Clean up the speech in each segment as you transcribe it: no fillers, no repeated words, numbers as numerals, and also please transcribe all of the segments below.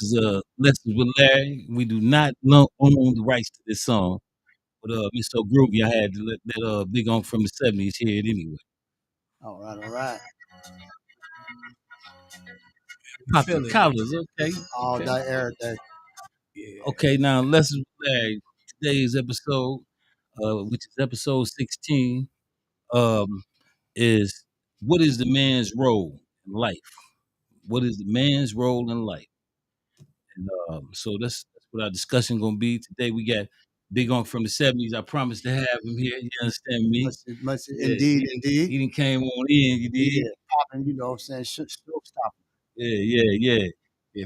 is Lessons with Larry. We do not own the rights to this song, but it's so groovy. I had to let that big on from the '70s hear it anyway. All right, all right. Pop your Feel it. collars, okay, All okay, day, every day. Yeah. okay. Now Lessons with Larry. Today's episode, which is episode 16, um, is what is the man's role in life? What is the man's role in life? And so that's what our discussion gonna be today. We got Big Unc from the '70s. I promised to have him here. You understand me? Much, Yeah, indeed, indeed. he didn't came on in. You Yeah, did? popping, you know what I'm saying? Show stop. Yeah.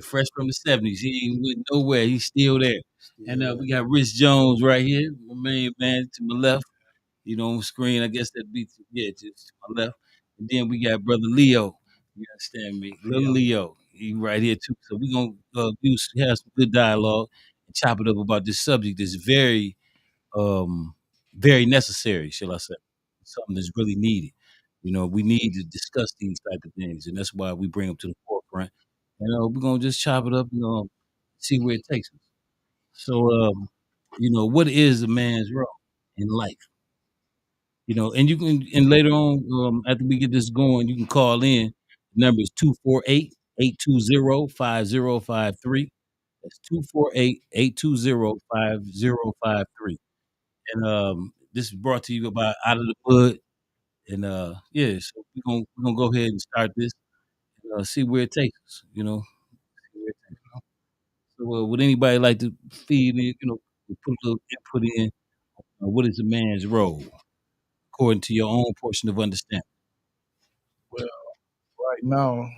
Fresh from the '70s. He ain't went nowhere. He's still there. And Still there. we got Rich Jones right here, my main man to my left. You know, on screen. I guess that beats just to my left. And then we got brother Leo. You understand me? Little Yeah. Leo. He right here too. So we're gonna have some good dialogue and chop it up about this subject that's um very necessary, shall I say. Something that's really needed. You know, we need to discuss these type of things, and that's why we bring them to the forefront. And we're gonna just chop it up and see where it takes us. So what is a man's role in life? And you can, and later on, after we get this going, you can call in. The number is 248-820-5053. That's 248-820-5053. And this is brought to you by Out of the Hood. And so we're gonna go ahead and start this and see where it takes us, see where it takes us. So would anybody like to feed in, put a little input in what is a man's role according to your own portion of understanding? Well, right now,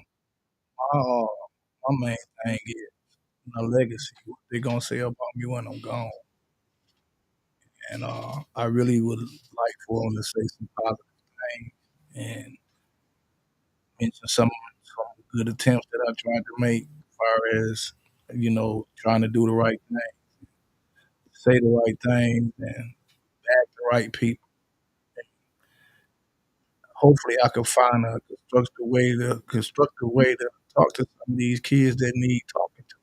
my main thing is my legacy. What they gonna say about me when I'm gone? And I really would like for them to say some positive things and mention some good attempts that I tried to make as far as, trying to do the right thing, say the right thing, and back the right people. Hopefully I could find a constructive way to talk to some of these kids that need talking to.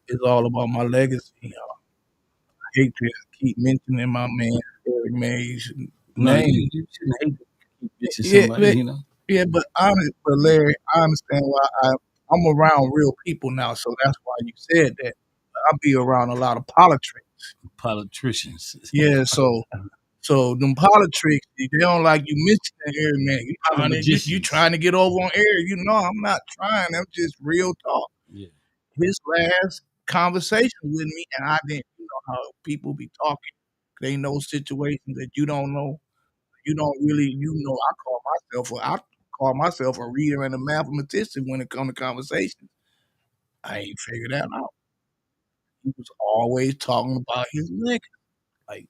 It's all about my legacy. I hate to keep mentioning my man Eric Mays' No, name. you shouldn't hate to keep bitching Yeah, somebody, but, yeah, but Larry, I understand why I'm around real people now, so that's why you said that. I be around a lot of politics. politicians. Yeah, so them politics, they don't like you mentioning Eric Man. You Magicians. trying to get over on Eric. I'm not trying. I'm just real talk. Yeah. His last conversation with me, and I didn't, how people be talking. They know situations that you don't know. You don't really, I call myself a reader and a mathematician when it comes to conversations. I ain't figured that out. He was always talking about his legacy. Like,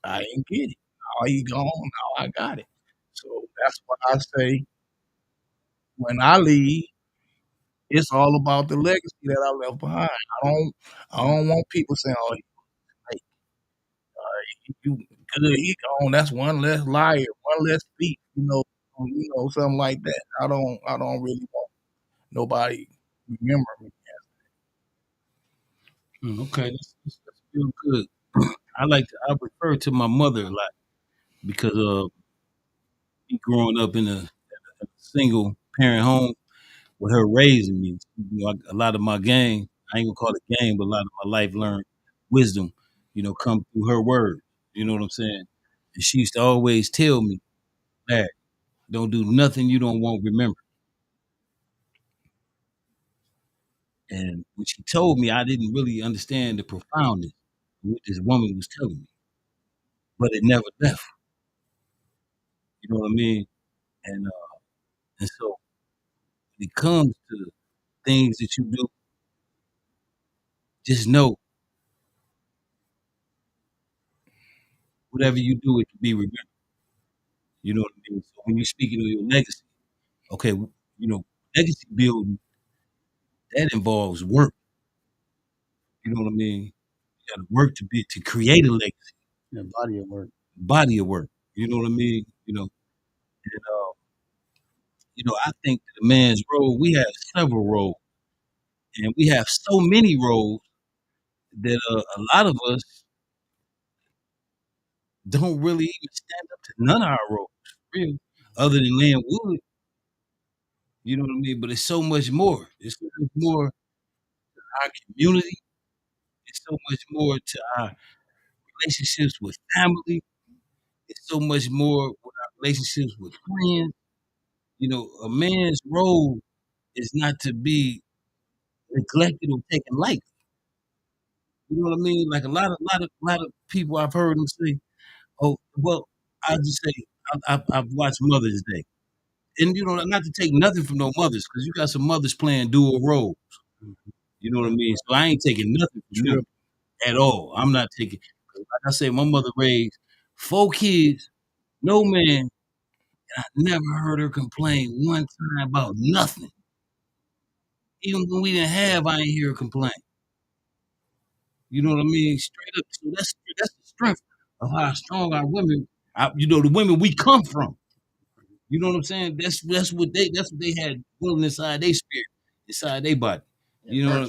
I ain't get it. Now he gone. Now I got it. So that's why I say when I leave, it's all about the legacy that I left behind. I don't want people saying, "Oh, like, you good, he gone. That's one less liar, one less thief." Something like that. I don't really want nobody remember me. Okay, that's real good. I refer to my mother a lot because me growing up in a single parent home with her raising me. A lot of my game, I ain't gonna call it game, but a lot of my life learned wisdom, come through her word. You know what I'm saying? And she used to always tell me, "Dad, don't do nothing you don't want remember." And when she told me, I didn't really understand the profoundness of what this woman was telling me, but it never left. You know what I mean? And so when it comes to things that you do, just know whatever you do, it can be remembered. You know what I mean? So when you're speaking of your legacy, okay, legacy building that involves work. You know what I mean? You got to work to create a legacy, Yeah, body of work. body of work. You know what I mean? And I think that the man's role, we have several roles, and we have so many roles that a lot of us don't really even stand up to none of our roles, for real, other than laying wood. You know what I mean? But it's so much more. It's so much more to our community. It's so much more to our relationships with family. It's so much more with our relationships with friends. A man's role is not to be neglected or taken lightly. You know what I mean? Like a lot of people I've heard them say, "Oh, well," I just say, I've watched Mother's Day, and not to take nothing from no mothers, because you got some mothers playing dual roles. You know what I mean? So I ain't taking nothing from them at all. I'm not taking. Like I say, my mother raised 4 kids, no man. I never heard her complain one time about nothing. Even when we didn't have, I ain't hear her complain. You know what I mean? Straight up. So that's the strength of how strong our women. The women we come from. You know what I'm saying? That's what they had willing inside their spirit, inside their body. You know,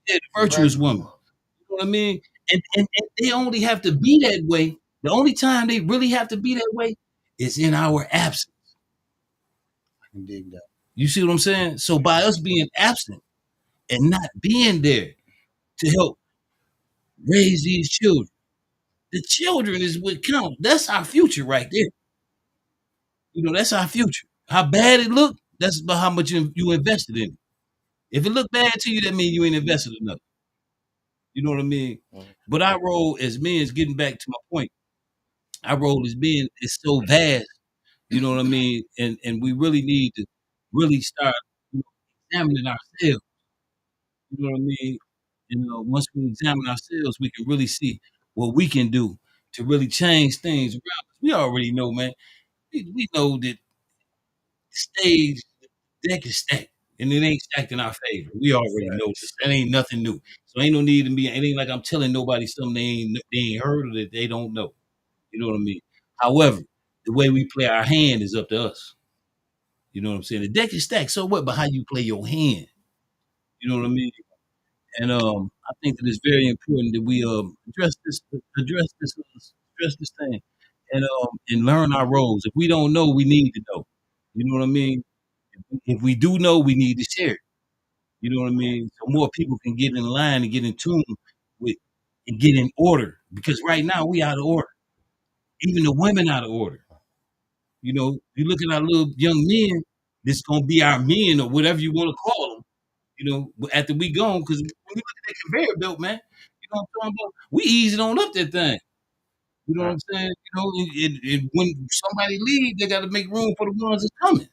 yeah, the virtuous woman. You know what I mean? And they only have to be that way. The only time they really have to be that way is in our absence. I can dig that. You see what I'm saying? So by us being absent and not being there to help raise these children, the children is what counts. That's our future right there. That's our future. How bad it look, that's about how much you invested in it. If it look bad to you, that means you ain't invested enough. You know what I mean? But our role as men is getting back to my point. Our role as men is so vast. You know what I mean? And we really need to really start examining ourselves. You know what I mean? Once we examine ourselves, we can really see what we can do to really change things around us. We already know, man. We know that stage deck is stacked, and it ain't stacked in our favor. We already know this. That ain't nothing new. So ain't no need to be. It ain't like I'm telling nobody something they ain't heard or that they don't know. You know what I mean? However, the way we play our hand is up to us. You know what I'm saying? The deck is stacked. So what? But how you play your hand? You know what I mean? And I think that it's very important that we address this thing, and learn our roles. If we don't know, we need to know. You know what I mean? If we do know, we need to share it. You know what I mean? So more people can get in line and get in tune with and get in order. Because right now we out of order. Even the women out of order. You look at our little young men, this gonna be our men or whatever you want to call them. After we gone, because when you look at that conveyor belt, man, you know what I'm talking about? We easing on up that thing. You know what I'm saying? And when somebody leave, they got to make room for the ones that's coming.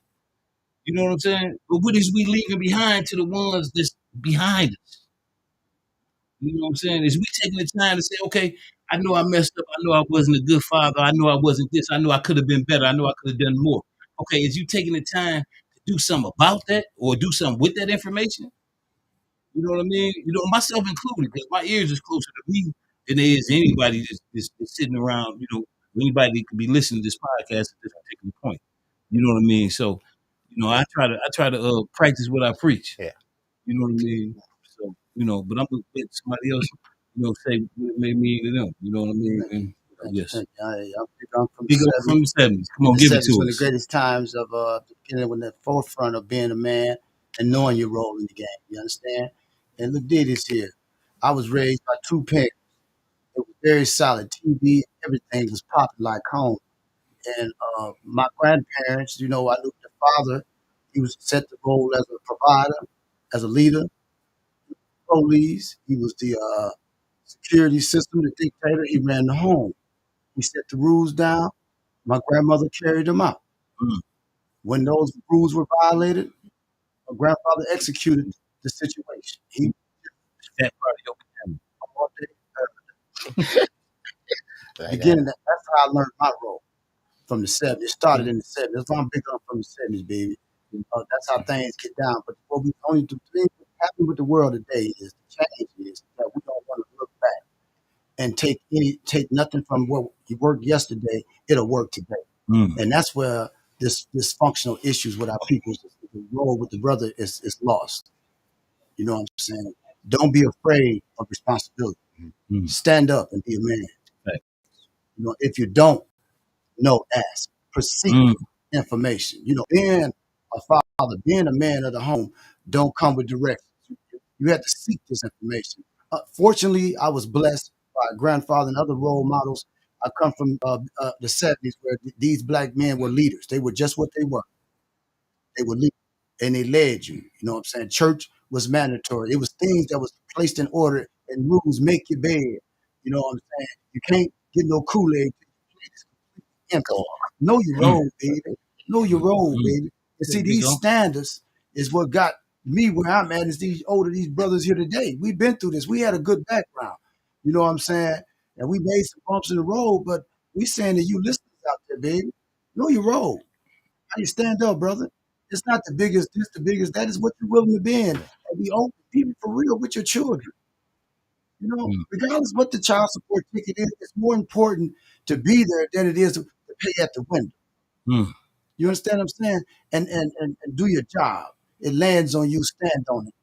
You know what I'm saying? But what is we leaving behind to the ones that's behind us? You know what I'm saying? Is we taking the time to say, okay, I know I messed up. I know I wasn't a good father. I know I wasn't this. I know I could have been better. I know I could have done more. Okay, is you taking the time to do something about that or do something with that information? You know what I mean? Myself included, because my ears is closer to me than there is anybody that's sitting around, anybody that could be listening to this podcast at this particular point. You know what I mean? So, I try to practice what I preach. Yeah. You know what I mean? So, but I'm gonna let somebody else, say what it made me to them. You know what I mean? And yes. I'm from Big up from the 70s. Come on, the give it 70s, to one of the us. greatest times of getting in the forefront of being a man and knowing your role in the game. You understand? And look, did this here. I was raised by two parents. It was very solid. TV, everything was popping like home. And my grandparents, I looked at father. He was set the role as a provider, as a leader, police. He was the security system, the dictator. He ran the home. He set the rules down. My grandmother carried them out. Mm, When those rules were violated, my grandfather executed the situation. He that part of your family. all day, beginning. That's how I learned my role from the '70s. It started in the '70s. That's why I'm big on from the '70s, baby. That's how things get down. But what we only do, things that happen with the world today is the change is that we don't want to look back and take nothing from what you worked yesterday. It'll work today. Mm. And that's where this dysfunctional issues with our people, the role with the brother is lost. You know what I'm saying? Don't be afraid of responsibility. Mm. Stand up and be a man. Right. You know, if you don't know, ask. Proceed Mm. information. You know, being a father, being a man of the home, don't come with directions. You have to seek this information. Fortunately, I was blessed by a grandfather and other role models. I come from the 70s where these black men were leaders. They were just what they were. They were leaders and they led you. You know what I'm saying? Church was mandatory. It was things that was placed in order and rules. Make your bed. You know what I'm saying? You can't get no Kool-Aid empty. Know your Mm. role, baby. Know your Mm. role, Mm. baby. And There see, we these go. standards is what got me where I'm at. Is these brothers here today. We've been through this. We had a good background. You know what I'm saying? And we made some bumps in the road, but we saying to you listeners out there, baby, know your role. How you stand up, brother? It's not the biggest, this the biggest. That is what you're willing to be in. And be open, be for real with your children. You know, Mm. regardless what the child support ticket is, it's more important to be there than it is to pay at the window. Mm. You understand what I'm saying? And do your job. It lands on you, stand on it.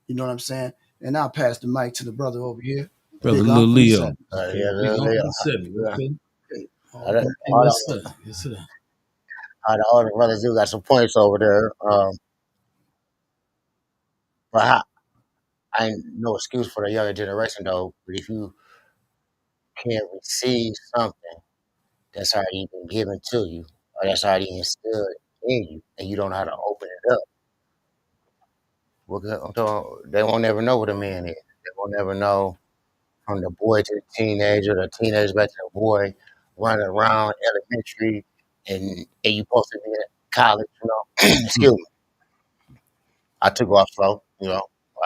You know what I'm saying? And I'll pass the mic to the brother over here, Brother Big Unc Lil from the Leo. 7. Okay. Yeah, Big yeah, Uncle 7. yeah. Okay. Okay. All All the, right. Hey, all yes, the, sir. Yes, sir. all the brothers do got some points over there. But I ain't no excuse for the younger generation though. But if you can't receive something that's already been given to you, or that's already instilled in you, and you don't know how to open it up, they won't ever know what a man is. They won't ever know from the boy to the teenager, the teenager back to the boy, running around elementary, and you supposed to be in college, you know. Mm. Excuse me. I took off slow, you know.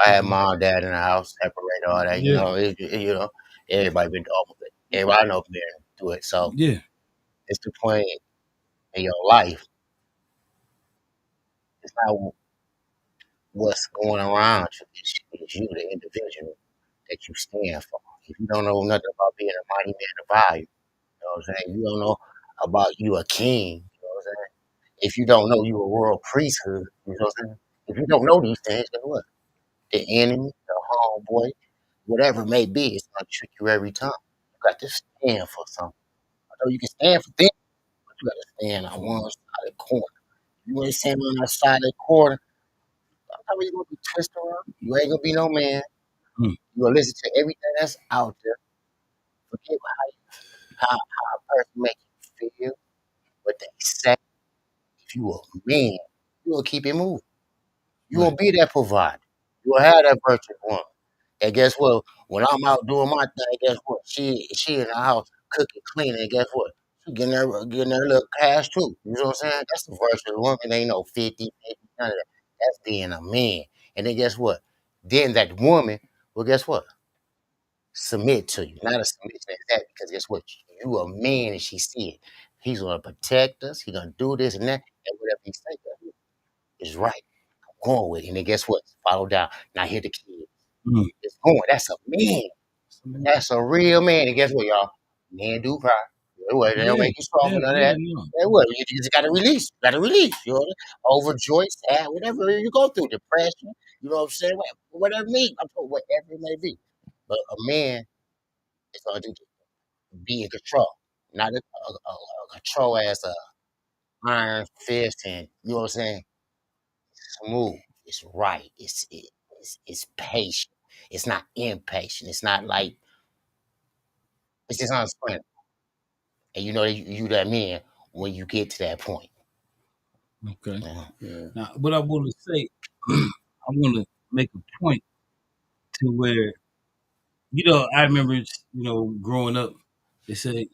I had Okay. mom, and dad in the house, separated all that, you Yeah. know. You know, everybody been almost everybody I know been through it. So Yeah. it's the point in your life. It's not what's going around you. It's you, the individual that you stand for. If you don't know nothing about being a mighty man of value, you know what I'm saying? You don't know about you a king, you know what I'm saying? If you don't know you a royal priesthood, you know what I'm saying? If you don't know these things, guess what? The enemy, the homeboy, whatever it may be, it's gonna trick you every time. You got to stand for something. I know you can stand for things, but you gotta stand on one side of the corner. You ain't standing on that side of the corner, how you gonna be twisted around? You ain't gonna be no man. Mm. You gonna listen to everything that's out there. Forget how a person make you feel, what they say. If you a man, you gonna keep it moving. You gonna Right. be that provider. You gonna have that virtuous woman. And guess what? When I'm out doing my thing, guess what? She in the house cooking, cleaning, and guess what? She getting her little cash too. You know what I'm saying? That's the virtuous woman. Ain't no 50, none of that. That's being a man. And then guess what? Then that woman, well, guess what? Submit to you. Not a submission exactly, because guess what? You a man and she see it. He's gonna protect us, he's gonna do this and that, and whatever he say is right. I'm going with it. And then guess what? Follow down. Now here the kids. Mm. It's going. That's a man. That's a real man. And guess what, y'all? Men do cry. They don't Yeah. make you strong Yeah. for none of Yeah. that. No. They will. You just gotta release. Gotta release. You know, overjoyed, sad, whatever you go through, depression. You know what I'm saying? Whatever it means. I'm talking whatever it may be. But a man is gonna be in control, not a control as a iron fist, and you know what I'm saying? Smooth. It's right. It's patient. It's not impatient. It's not like it's just unexplainable. And you know you that man when you get to that point. Okay. Uh, Yeah. Now, what I want to say, I want to make a point to where, I remember, growing up, they say,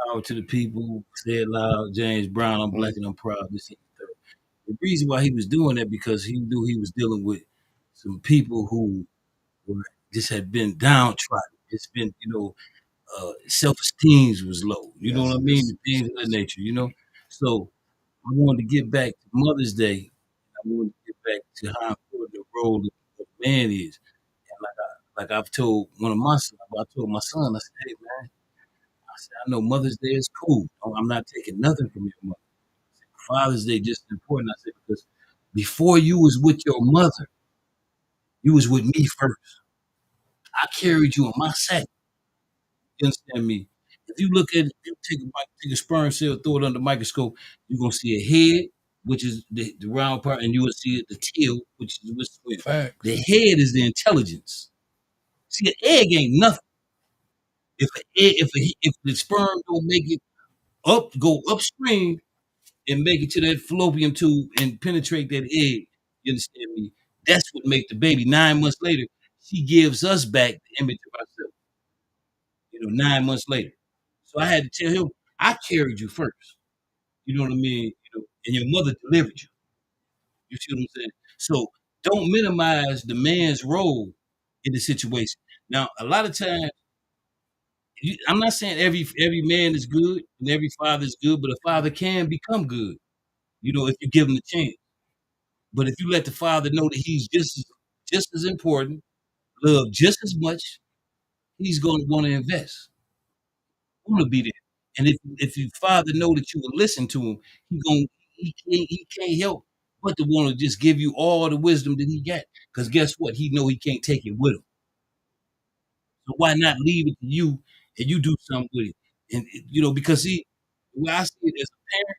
power to the people, say it loud, James Brown, I'm black mm, and I'm proud. This, and the third. The reason why he was doing that because he knew he was dealing with some people who were, just had been downtrodden. It's been, self-esteem was low. You know what I Yes. mean? Things of that nature. So I wanted to get back to Mother's Day. I wanted to get back to how important the role of a man is. And like I've told one of my sons, I told my son, I said, hey man, I know Mother's Day is cool. I'm not taking nothing from your mother. Father's Day just as important. I said, because before you was with your mother, you was with me first. I carried you in my sack. You understand me? If you look at it, you take a sperm cell, throw it under the microscope, you're gonna see a head, which is the round part, and you will see the tail, which is what's the Facts. The head is the intelligence. See, an egg ain't nothing. If the sperm don't make it go upstream and make it to that fallopian tube and penetrate that egg, you understand me? That's what make the baby. 9 months later, she gives us back the image of ourselves. 9 months later. So I had to tell him, I carried you first. You know what I mean? And your mother delivered you. You see what I'm saying? So don't minimize the man's role in the situation. Now, a lot of times, I'm not saying every man is good and every father is good, but a father can become good. If you give him the chance. But if you let the father know that he's just as important, love just as much, he's going to want to invest. Want to be there. And if your father know that you will listen to him, he can't help but to want to just give you all the wisdom that he got. Because guess what? He know he can't take it with him. So why not leave it to you and you do something with it? And because the way I see it as a parent,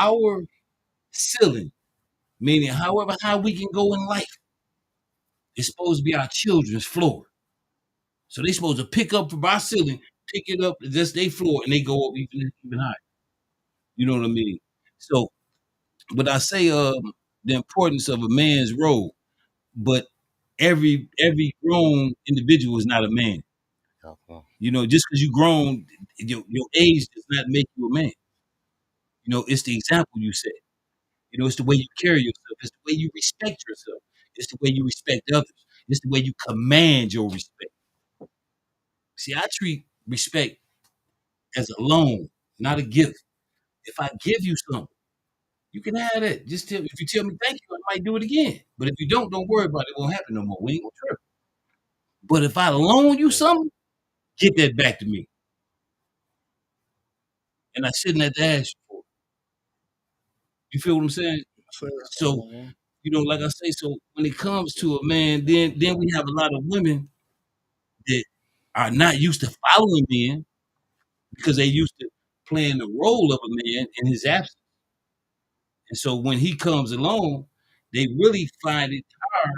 our ceiling, meaning however high we can go in life, is supposed to be our children's floor. So they supposed to pick up from our ceiling, pick it up, that's their floor, and they go up even higher. You know what I mean? So, but I say the importance of a man's role, but every grown individual is not a man. Okay. Just because you grown, your age does not make you a man. It's the example you set. It's the way you carry yourself. It's the way you respect yourself. It's the way you respect others. It's the way you command your respect. See, I treat respect as a loan, not a gift. If I give you something, you can have it. If you tell me thank you, I might do it again. But if you don't worry about it. It won't happen no more. We ain't gonna trip. But if I loan you something, get that back to me. And I shouldn't have to ask you for it. You feel what I'm saying? So, Mhm. like I say, so when it comes to a man, then we have a lot of women that are not used to following men because they used to playing the role of a man in his absence. And so when he comes along, they really find it hard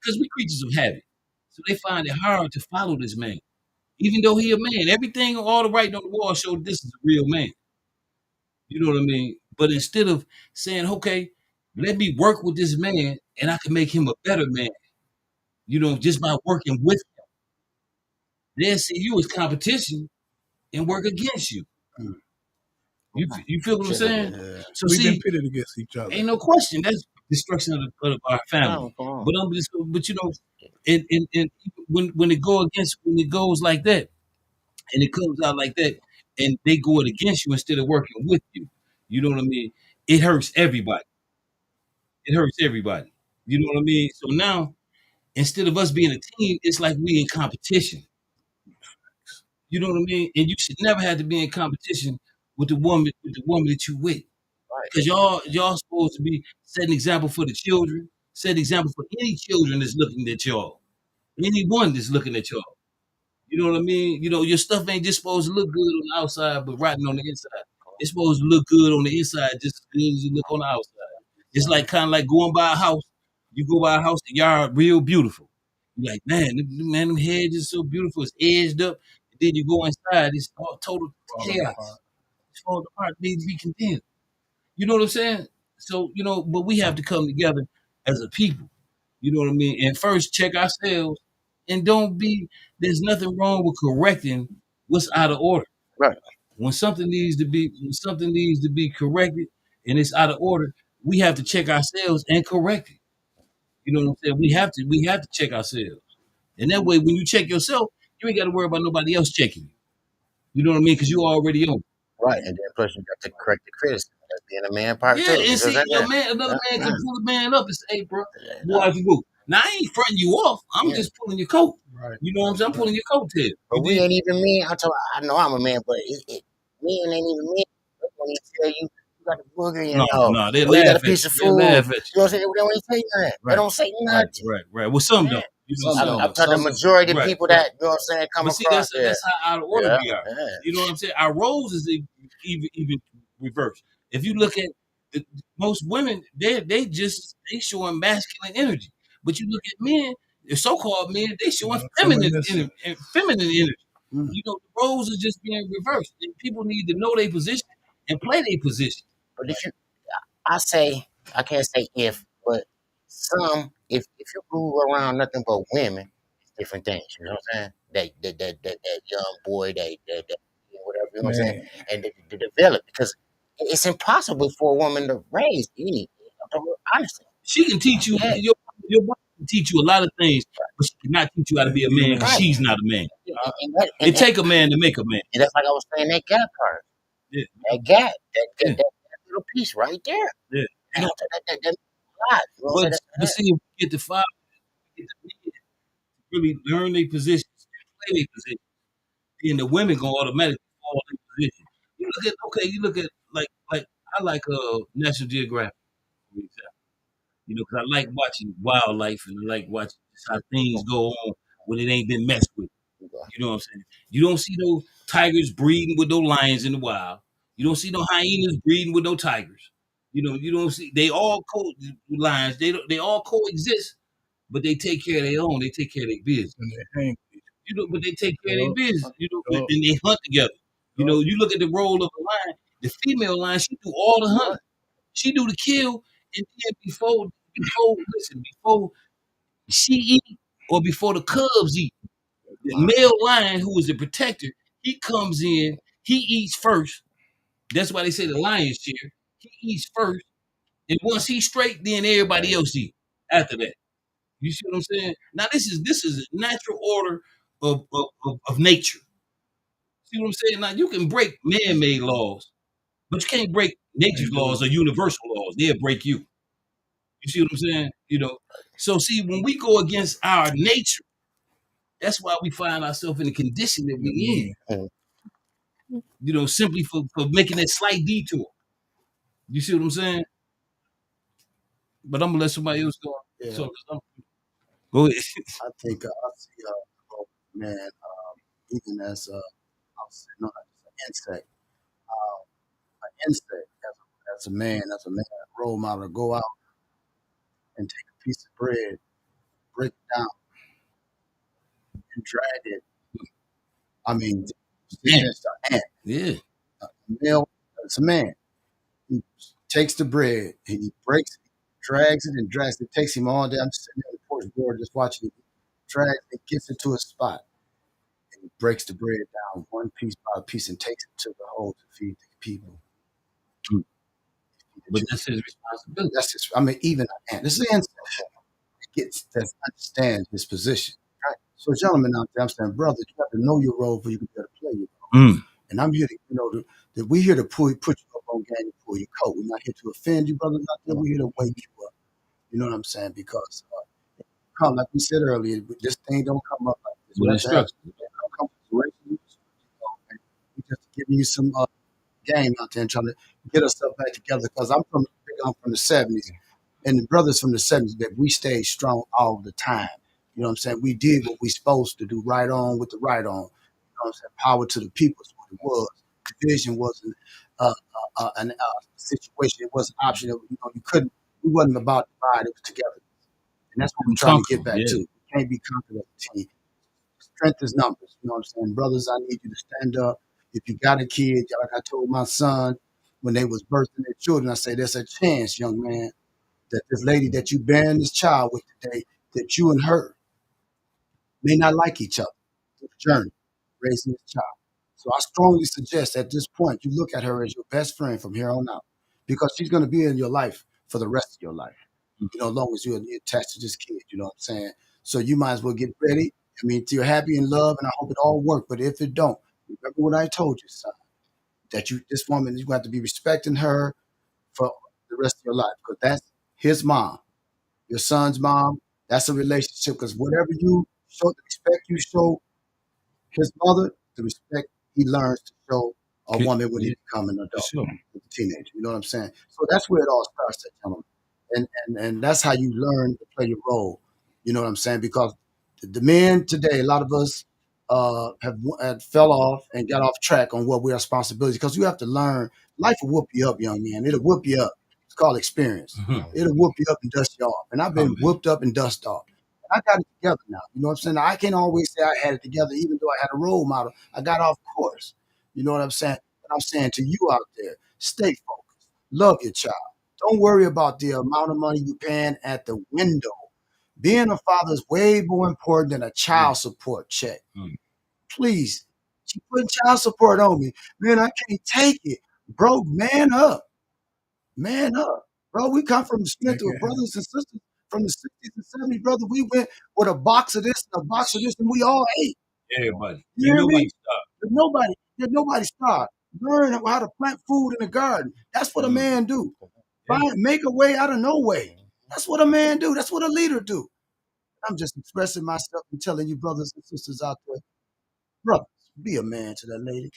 because we creatures of habit. So they find it hard to follow this man, even though he a man. Everything, all the writing on the wall showed this is a real man. You know what I mean? But instead of saying, okay, let me work with this man and I can make him a better man, just by working with him, they'll see you as competition and work against you. Mm. You feel what I'm saying? Yeah. So We've been see, pitted against each other. ain't no question. That's destruction of our family. No, come on. But and when it when it goes like that and it comes out like that and they go it against you instead of working with you, you know what I mean? It hurts everybody. It hurts everybody. You know what I mean? So now instead of us being a team, it's like we in competition. You know what I mean? And you should never have to be in competition with the woman that you with. Right. Because y'all supposed to be setting example for the children, set example for any children that's looking at y'all. Anyone that's looking at y'all. You know what I mean? Your stuff ain't just supposed to look good on the outside, but rotten on the inside. It's supposed to look good on the inside just as good as it look on the outside. It's like kind of like going by a house. You go by a house, the yard real beautiful. You're like, man, them hedges so beautiful. It's edged up. And then you go inside, it's all total Falling apart. chaos. It's falling apart. Needs to be condemned. You know what I'm saying? So, but we have to come together as a people. You know what I mean? And first check ourselves and there's nothing wrong with correcting what's out of order. Right. When something needs to be corrected and it's out of order, we have to check ourselves and correct it. You know what I'm saying? We have to check ourselves. And that way when you check yourself, you ain't got to worry about nobody else checking you. You know what I mean? Because you already on. Right. And then plus you got to correct the criticism. That's being a man part Yeah, too. and You know see, what I'm saying? another man Yeah. can pull a man up and say, hey, bro, Yeah. boy, if you move. Now, I ain't fronting you off. I'm Yeah. just pulling your coat. Right. You know what I'm saying? I'm pulling your coattail. But You we did? ain't even men. I know I'm a man, but men ain't even men. That's when he tell you got a booger in your No, nose, no, they or you got laugh a at piece you. of They food. laugh at you. You know what I'm saying? They don't even say nothing. They Right, don't say right, nothing. right, right. Well, some Yeah. don't. You know, Some some don't. I'm don't. talking the Some don't. majority of Right, people right. that, you know what I'm saying, come But see, across that's there. how out of order Yeah, we are. yeah. You know what I'm saying? Our roles is even reversed. If you look at most women, they showing masculine energy, but you look at men, the so-called men, they showing Feminism. feminine energy. Mm. You know, the roles are just being reversed, and people need to know their position and play their position. But if you, I say, I can't say if, but if you grew around nothing but women, it's different things. You know what I'm saying? That young boy, that whatever, you know what I'm saying, Man, and to develop, because it's impossible for a woman to raise any. Honestly, She can teach you yeah, your wife can teach you a lot of things, but she cannot teach you how to be a man because man. right. she's not a man. And It take a man to make a man. that's like I was saying, that gap part, Yeah, that gap, yeah, that little piece right there. yeah. You know, That means a lot. You know what I'm saying? but see, if we get the five, get the men to really learn their positions and play their position, then the women gonna automatically fall in position. You look at like I like National Geographic, for example. You know, because I like watching wildlife and I like watching just how things go on when it ain't been messed with. You know what I'm saying? You don't see no tigers breeding with no lions in the wild. You don't see no hyenas breeding with no tigers. You know, you don't see they all lions. They all coexist, but they take care of their own. They take care of their business. And they hang. You know, but they take care of Yup, their business. You know, yup, and they hunt together. You yup. know, you look at the role of a lion. The female lion, she do all the hunting. She do the kill, and then before she eat or before the cubs eat, the male lion who is the protector, he comes in, he eats first. That's why they say the lion's share. He eats first, and once he's straight, then everybody else eat after that. You see what I'm saying? Now this is a natural order of nature. See what I'm saying? Now you can break man-made laws, but you can't break nature's Can't do laws it. or universal laws. They'll break you. You see what I'm saying? You know. So see, when we go against our nature, that's why we find ourselves in the condition that Yeah, we man. in. You know, simply for making that slight detour. You see what I'm saying? But I'm gonna let somebody else go. Yeah, So go ahead. I think I see man, even as I'll say, no, as an insect as a man, role model, to go out and take a piece of bread, break it down, and drag it. I mean, Man, it's an ant, yeah. a male, it's a man. He takes the bread and he breaks it, drags it and drags it. It takes him all day. I'm just sitting on the porch board just watching it. Drags it, gets it to a spot, and he breaks the bread down one piece by piece and takes it to the hole to feed the people. Mm. Feed the But children. that's his responsibility. That's just, I mean, even an ant. This is an insect that gets that understands his position. Right. So, gentlemen out there, I'm saying, brothers, you have to know your role before you can better play your role. Mm. And I'm here to, that we're here to put you up on game and pull your coat. We're not here to offend you, brothers out there. We're here to wake you up. You know what I'm saying? Because come, like we said earlier, this thing don't come up like this. We With have to have instructions. come situations. And we're just giving you some game out there and trying to get ourselves back together. Because I'm from the '70s, and the brothers from the '70s that we stayed strong all the time. You know what I'm saying? We did what we supposed to do, right on with the right on. You know what I'm saying? Power to the people is what it was. Division wasn't an situation. It was an option. You couldn't. We wasn't about divide. It was together. And that's what we're trying to Conquer get 'em, back yeah. to. We can't be conquered as a team. Strength is numbers. You know what I'm saying? Brothers, I need you to stand up. If you got a kid, like I told my son when they was birthing their children, I say, there's a chance, young man, that this lady that you bearing this child with today, that you and her may not like each other through the journey raising this child. So I strongly suggest at this point you look at her as your best friend from here on out, because she's going to be in your life for the rest of your life. Mm. As long as you're attached to this kid, you know what I'm saying? So you might as well get ready. I mean, you're happy in love, and I hope it all works. But if it don't, remember what I told you, son, that this woman, you have to be respecting her for the rest of your life, because that's his mom, your son's mom. That's a relationship, because whatever you show, the respect you show his mother, the respect he learns to show a woman when he become an For adult, sure. a teenager. You know what I'm saying? So that's where it all starts, gentlemen. And that's how you learn to play your role. You know what I'm saying? Because the men today, a lot of us have fell off and got off track on what we're responsibility. Because you have to learn. Life will whoop you up, young man. It'll whoop you up. It's called experience. It'll whoop you up and dust you off. And I've been whooped up and dust off. And I got it together now. You know what I'm saying? Now, I can't always say I had it together, even though I had a role model. I got off course. You know what I'm saying? But I'm saying to you out there, stay focused. Love your child. Don't worry about the amount of money you're paying at the window. Being a father is way more important than a child support check. Please, she putting child support on me. Man, I can't take it. Bro, man up. Man up. Bro, we come from the strength of brothers and sisters from the 60s and 70s, brother. We went with a box of this and a box of this, and we all ate. Everybody. You hear me? Nobody stopped. Did nobody start. Learn how to plant food in the garden. That's what a man do. Make a way out of no way. That's what a man do. That's what a leader do. I'm just expressing myself and telling you, brothers and sisters out there, brothers, be a man to that lady.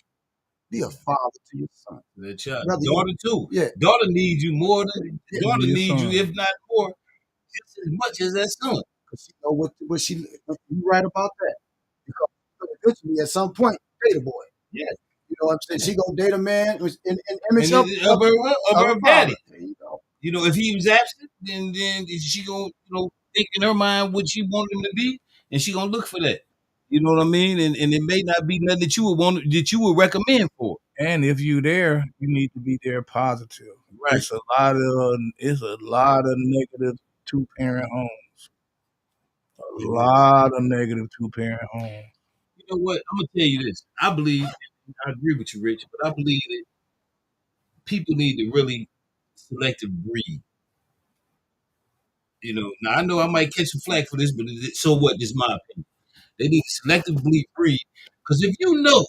Be a father to your son. The child. Brother, Daughter too. Yeah. Daughter needs you more than daughter your needs son. you, if not more, just as much as that son. Because she know what she. You right about that. Because eventually, at some point, date a boy. Yeah. You know what I'm saying? She gonna date a man in And image of her father. daddy. There you go. You know, if he was absent, then she gonna, think in her mind what she wanted him to be, and she gonna look for that. You know what I mean? And it may not be nothing that you would want, that you would recommend for. And if you there, you need to be there positive. Right. It's a lot of negative two parent homes. A lot of negative two parent homes. You know what? I'm gonna tell you this. I believe, I agree with you, Rich, but I believe that people need to really selective breed. You know, now I know I might catch some flack for this, but so what? This is my opinion. They need to selectively breed. Because if you know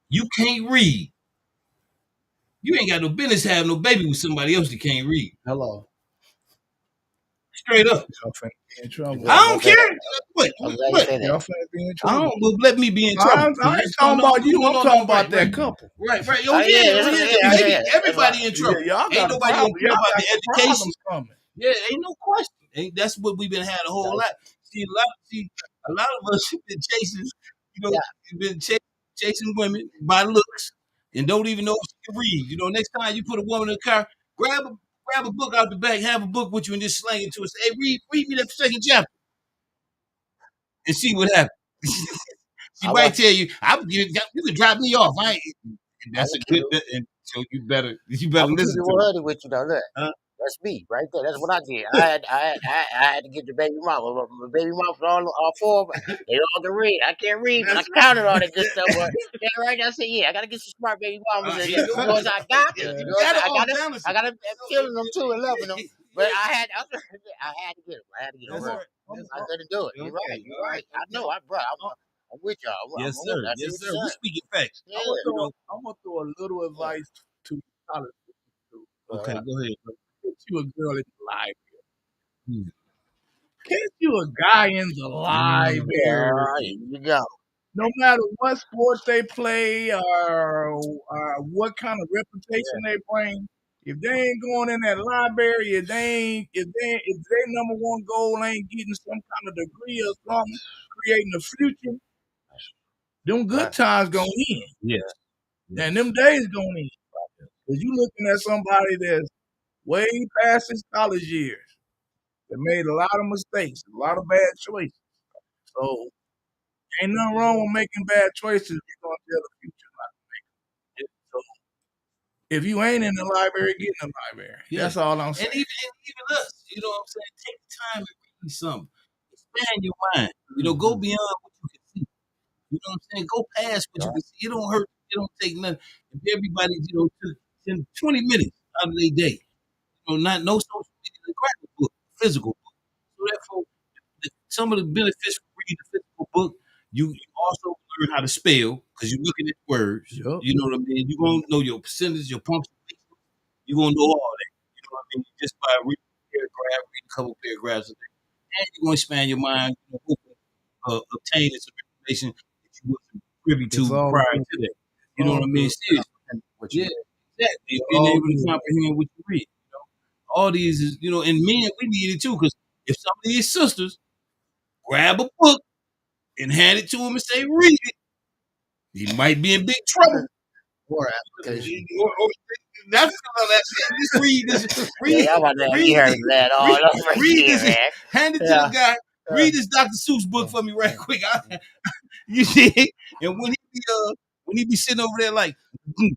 you can't read, you ain't got no business having no baby with somebody else that can't read. Hello. Straight up. Y'all finna be in trouble. I don't care. What? I'm glad you What? said Y'all that. finna be in I trouble. don't. Well, let me be in trouble. I ain't talking about you. I'm talking about that couple. Right. Oh Oh, yeah. yeah, Oh that's- yeah. yeah, yeah, that's Everybody right. in trouble. Yeah, y'all Ain't got nobody problem. gonna care Y'all about got the some education. problems coming. Yeah, ain't no question. That's what we've been had a whole lot. See, a lot of us have been chasing, Yeah. you've been chasing women by looks and don't even know if she can read. You know, next time you put a woman in the car, grab a book out the back, have a book with you, and just slang it to us. Hey, read me that second chapter and see what happens. She I might want, tell you, you can drop me off. And I that's a would keep good, it. and so you better I would keep listen it to it. 100 with you though. Look, Huh? that's me right there. That's what I did. I had to get the baby mama. My baby mama for all four of them. They all can read. I can't read, but I counted all that good stuff. But yeah, right. I said, yeah, I gotta get some smart baby mamas. And You the know ones I got, You you know, gotta I all gotta, balance I it. gotta killing them too and loving them. But I had to get them. I had to get them. That's Bro. right. I had to do it. You're right. You're right. I know. I'm with y'all. Yes, I'm with sir. you. I see Yes, what sir. you're We're saying. speaking facts. Yeah. I'm gonna throw a little advice to college students. Okay, go ahead. Get you a girl in the library. Hmm. Get you a guy in the library. Yeah, you go. No matter what sport they play or what kind of reputation they bring, if they ain't going in that library, if their number one goal ain't getting some kind of degree or something, creating a future, them good times gonna end. Yes. And them days gonna end. Because you looking at somebody that's way past his college years, that made a lot of mistakes, a lot of bad choices. So ain't nothing wrong with making bad choices. You're gonna tell the future not to make them. So if you ain't in the library, get in the library. Yeah. That's all I'm saying. And even us, you know what I'm saying? Take the time to read something. Expand your mind. Go beyond what you can see. You know what I'm saying? Go past what you can see. It don't hurt. It don't take nothing. If everybody, took 20 minutes out of their day, not no social media, grab a book, physical book. So therefore, some of the benefits from reading the physical book, you also learn how to spell because you're looking at words. Yup. You know what I mean? You're going to know your percentage, your punctuation. You're going to know all that. You know what I mean? Just by reading a couple paragraphs a day. And you're going to expand your mind, obtaining some information that you wasn't privy to It's all prior good. to that. You know what I mean? Seriously. what you Yeah, read. exactly. Being Oh, able to comprehend what you read. All these is, and men, we need it too, because if some of these sisters grab a book and hand it to him and say, read it, he might be in big trouble. More application. Or that's just read this, Yeah, read, y'all about to have read, me hurt that all read, over read again, this, man. hand it to the Yeah. guy, read this Dr. Seuss book for me right quick. You see, and when he be sitting over there like, you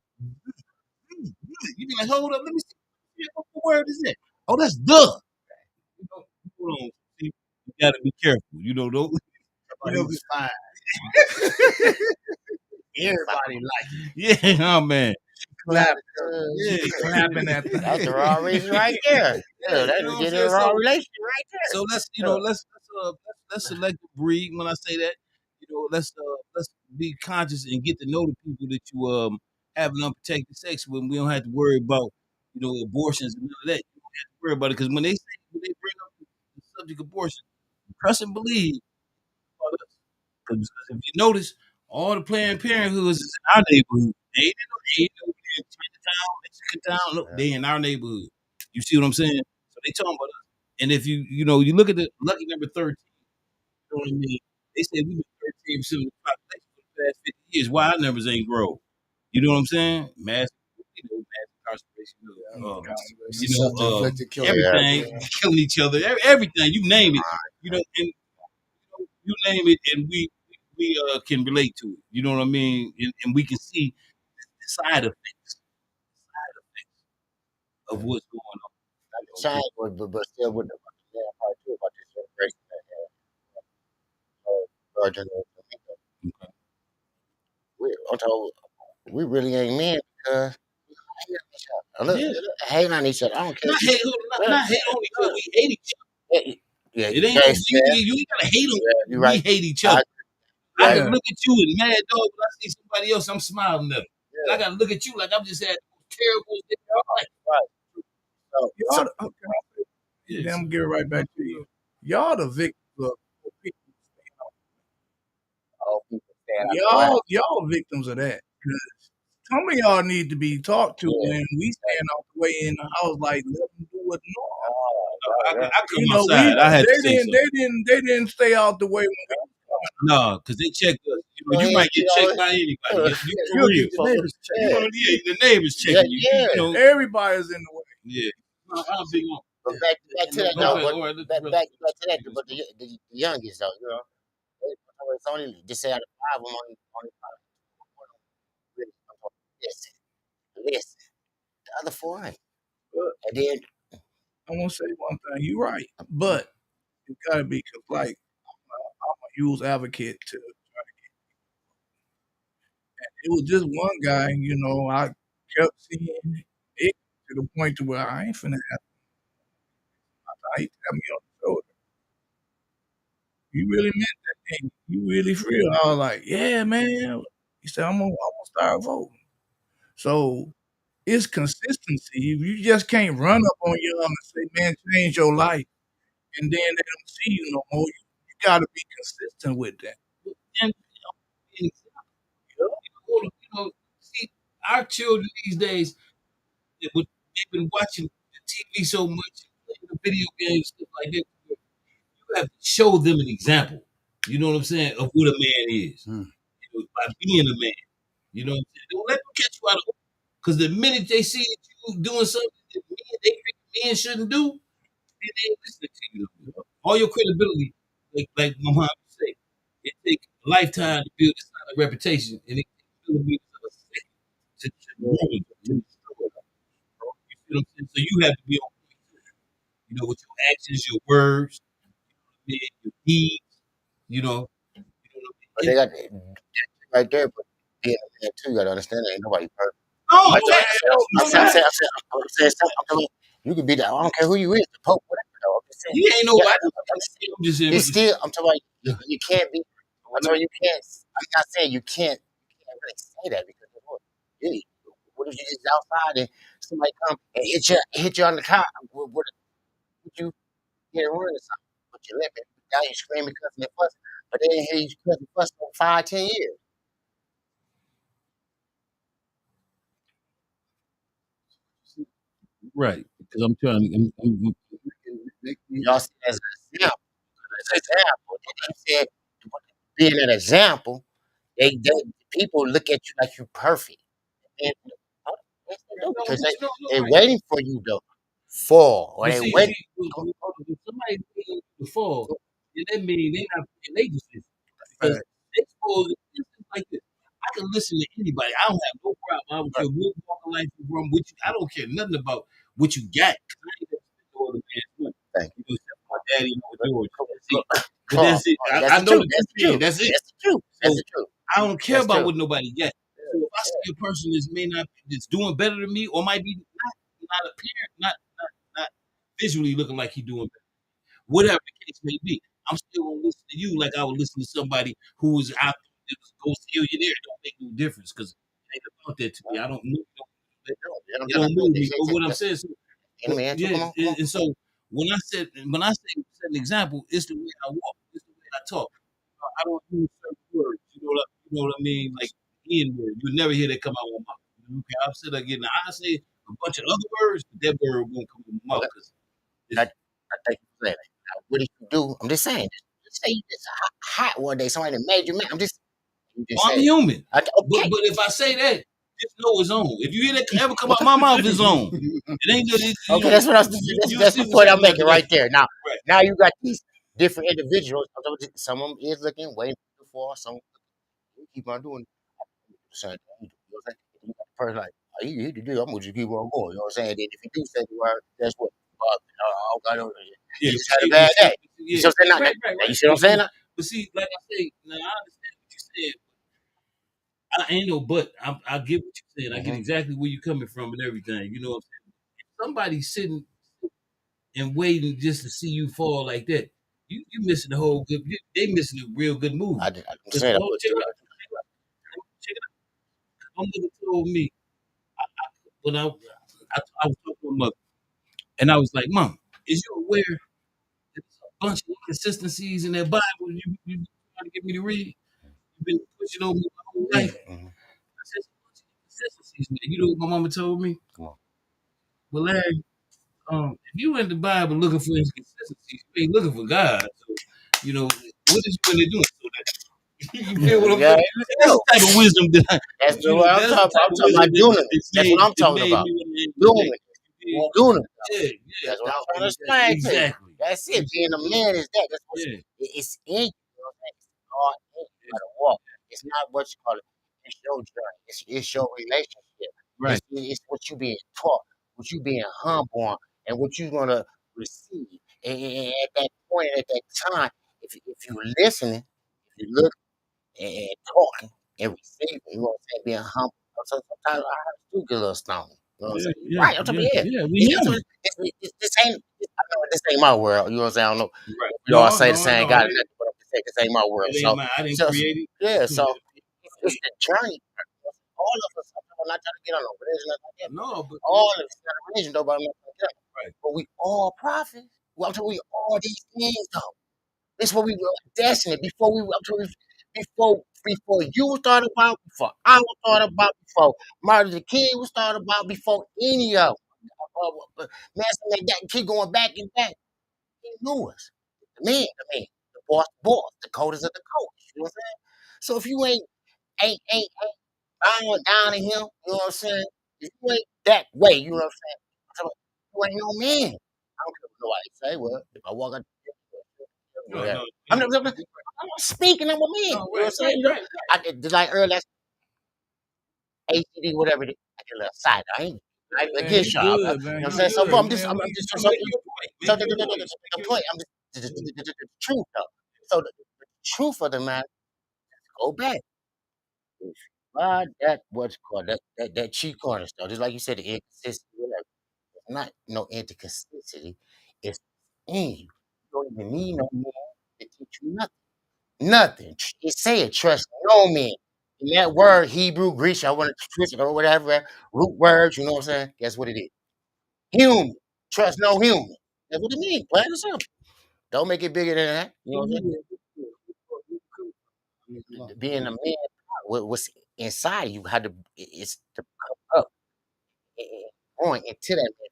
be like, hold up, let me see what word is that? Oh, that's the. Hold on. See, you gotta be careful. Don't. But he was fine. Everybody like Yeah, oh man. clap. Yeah. She be clapping that thing. that's the wrong reason right there. Yeah, that's You know what I'm getting saying? the wrong relation right there. So let's select a breed. When I say that, let's be conscious and get to know the people that you having unprotected sex with. We don't have to worry about abortions and none of that. You don't have to worry about it because when they bring up the subject of abortion, trust and believe about us. Because if you notice, all the Planned Parenthoods is in our neighborhood. They ain't in Chinatown, Mexican town. Look, they in our neighborhood. You see what I'm saying? So they talking about us. And if you look at the lucky number 13, you know what I mean? They say we've been 13% of the population for the past 50 years. Why our numbers ain't grow? You know what I'm saying? Mass incarceration, Self-inflicted killer. Yeah. everything, killing each other, everything. You name it. And you name it, and we can relate to it. You know what I mean? And we can see the side effects of what's going on. Shine, but still with the part too about this generation that our generation. I'm told we really ain't men because we hate on each other. Look, Yeah, hate on each other. I don't care. not hate, not hate on each other. We hate each Yeah, yeah, other. It ain't yes, yeah, you ain't gotta hate yeah, them. you're We right. hate each I, other. I right, can Yeah. look at you and mad dog, but I see somebody else, I'm smiling at them. And I yeah, gotta look at you like I'm just had the most terrible day of my life. right. So, Y'all, okay, Yeah, then so, I'm get right back to you. Y'all the victims of people. all people stand out the way. Y'all victims of that. 'Cause some of y'all need to be talked to, Yeah. and we stand out the way in the house like let them do what normal. I come You know, outside. I had to say something. they didn't stay out the way when we. No, because they checked us. Go You ahead, might get you checked know, by anybody. You for You'll real. get the neighbors check. Yeah, the neighbors yeah, checking you. yeah. Everybody's in the way. Yeah. I'm big on. But back And to that Go though. ahead. But All right, let's back to that. But the youngest though, it's only just say out of five of them only five. Really, listen, listen. The other four ain't. But And then I want to say one thing. You're right, but you gotta be 'cause, like I'm a use advocate to. It was just one guy, I kept seeing it to the point to where I ain't finna have he tapped me on the shoulder. You really meant that thing. You really for real. I was like, yeah, man. He said, I'm gonna start voting. So it's consistency. You just can't run up on y'all and say, man, change your life. And then they don't see you no more. You gotta be consistent with that. And, see, our children these days, they've been watching the TV so much, playing the video games, stuff like that. You have to show them an example. You know what I'm saying? Of what a man is. Hmm. By being a man. You know what I'm saying? Don't let them catch you out of because the minute they see that you doing something that they think men shouldn't do, then they ain't listening to you. No more. All your credibility, like my mom would say, it takes a lifetime to build this kind of reputation, and it takes millimeters of a second to ruin it, to destroy it. You see what I'm saying? So you have to be on point too. With your actions, your words, your deeds. You know, but they got right there. But being a man too, you gotta understand that ain't nobody perfect. no, No, hell I'm saying, no. something. I'm telling you can be that. I don't care who you is, the Pope, whatever. Though. I'm just saying. he ain't Yeah, nobody. I'm just saying. I'm just saying. It's still. I'm talking about you can't be. I'm talking about you can't. I'm not saying you can't. You can't really say that because really, what if you just outside and somebody come and hit you on the car? Would you get a run or something? But you lip it. Now you screaming, cussing, and fussing. But they didn't hear you cussing, fussing for 5, 10 years. Right. Because I'm trying. Y'all see as an example. As an example. He said, being an example, they people look at you like you're perfect. And yes, they do, No, because but you know, no, they right. waiting for you to fall, or But they see, wait. if somebody waiting to fall, then that means they not paying their decision. Because Fact. they supposed it's just like this. I can listen to anybody. I don't have no problem. I don't care what walk of life you're from, what you, I don't care nothing about what you got. I ain't gonna spend no other man's money. Thank You know, except for my daddy and my George. That's you. it. But that's it. That's I the know truth. the That's truth the truth. is that's it. That's the truth. That's So the truth. I don't care That's about true. what nobody got. So if I see a person that's may not that's doing better than me or might be not apparent, not visually looking like he doing better, whatever the case may be, I'm still gonna listen to you like I would listen to somebody who was out there that was ghost millionaire. It don't make no difference because it ain't about that to me. I don't know. It don't move me. But what I'm saying, so, In but a minute, yeah, come on, come on. and so when I say set an example, it's the way I walk, it's the way I talk. I don't use certain words. You know what I mean? Like N word. You would never hear that come out of my mouth. Okay, I'm sitting there getting. I say a bunch of other words, but that word won't come out of my mouth Okay. because I, it's I think you said it. Now, what did you do? I'm just saying. Just say you just hot one day. Somebody that made you mad. You just I'm said. human. Okay. But if I say that, just know it's on. If you hear that ever come out my mouth, it's on. It ain't good. Okay, that's what I was. You'll That's see the what's point I'm happening making after that. right there. Now, Right. now you got these different individuals. Some of them is looking, waiting for some. Keep on doing the same thing. You know what I'm saying? You got the person like, oh, he to do. I'm gonna just keep on going. You know what I'm saying? Then if you do say the word, that's what. I don't. Yeah, He but just had a see, bad day. You yeah, see what I'm saying? right, Now, you right. see what I'm saying? Now? But see, like I say, now I understand what you said. I ain't no but. I get what you're saying. I get Mm-hmm. exactly where you're coming from and everything. You know what I'm saying? If somebody's sitting and waiting just to see you fall like that, you missing the whole good. They missing a real good movie. I'm Because saying I oh, put check it together. out, check it out. My mother told me when I was talking to my mother, and I was like, "Mom, is you aware there's a bunch of inconsistencies in that Bible you trying to get me to read? You've been pushing on me my whole life." Mm-hmm. I said, "Some bunch of inconsistencies, man." You know what my mama told me? Come on. Well, Larry, if you in the Bible looking for inconsistencies, you ain't looking for God. So, you know, what is you really doing? So that you feel what I'm Yeah, saying? let's And that's go. the type of wisdom that That's what I'm that's the talking about. type I'm of talking about wisdom dunamis. That's what I'm that talking made about. me what I am today. Dunamis. You dig? Dunamis. Yeah, yeah, That's what I'm dog. trying to explain to you. Exactly. That's You it. see Being what a I'm saying? man is that. That's what's Yeah. it's in you. You know what I'm saying? It's all in you. You gotta walk. It's not what you call it. It's your journey. It's your relationship. Right. It's what you being taught, what you being humble on, and what you gonna receive. And at that point, at that time, if you listening, if you look and talking and receiving, you know what I'm saying, being humble. So sometimes I do get a little stoned. You know what I'm Yeah, saying? You're yeah, right. I'm talking yeah, about, yeah. yeah. We human. This ain't, I know this ain't my world. You know what I'm saying? I don't know Right. if we all No, say the no, same no. God or nothing, but I'm just saying this ain't my world. It ain't mine. I didn't So, create it. yeah, so Yeah. it's the journey. All of us, I'm not trying to get on no religion, nothing like that. No, but All of us got a religion, though, but I'm not trying to get on. right. But we all prophets. Well, I'm talking we all these things, though. This is what we were destined before before you was thought about, before I was thought about, before Martin Luther King was thought about, before any of them. Master like that keep going back and back. He knew us. The boss, the coders of the code. You know what I'm saying? So if you ain't bowing down to him, you know what I'm saying? If you ain't that way, you know what I'm saying? So, you ain't no man. I don't care what nobody say. Well, if I walk out No, whatever. no. I'm not speaking. I'm a man. You know No, what I'm saying? You know, just like earlier, that's ACD, whatever. I get a little side. I ain't Man, against you y'all. You know good, man. what I'm You saying? So, but good, I'm man. just No, so, make your point. so Make your point. the point. I'm the truth though. So the truth of the matter. Go back. If you buy that what's called that cheap cornerstone, just like you said, the inconsistency, whatever. It's not no inconsistency. It's in you. You don't even need no man to teach you nothing. Nothing. It said trust no man. In that word, Hebrew, Greek, I want to twist it or whatever, root words, you know what I'm saying? That's what it is. Human. Trust no human. That's what it means. Plain and simple. Don't make it bigger than that. You know what I'm saying? Being a man, what's inside you, how to it's to come up and growing into that man.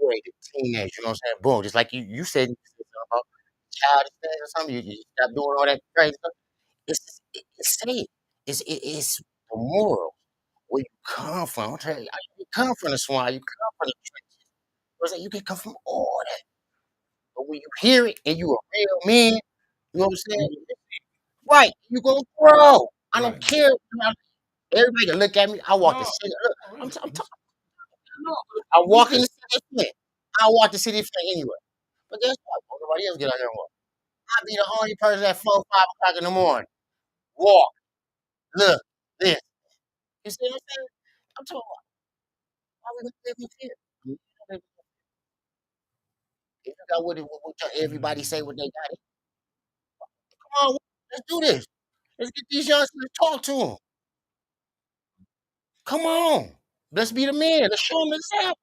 way to teenage, you know what I'm saying? Boom, just like you said something about childish things or something. You stop doing all that crazy stuff. It's safe. It's the moral where you come from. I'm telling you, you come from the swine, you come from the trenches. You know what I'm saying? You can come from all that. But when you hear it and you a real man, you know what I'm saying? Right, you gonna grow. I don't Right. care. Everybody can look at me. I walk the No, city. Look, no, I'm, really. t- I'm, t- No, I we walk in just the city of Flint. I walk the city of Flint anyway. But guess what? Nobody else get out there and walk. I be the only person at 4, 5 o'clock in the morning. Walk, look, this. You see what I'm saying? I'm talking about why we gonna live in fear. If you got everybody say what they got, come on, let's do this. Let's get these youngsters to talk to them. Come on, let's be the man. Let's show them the example.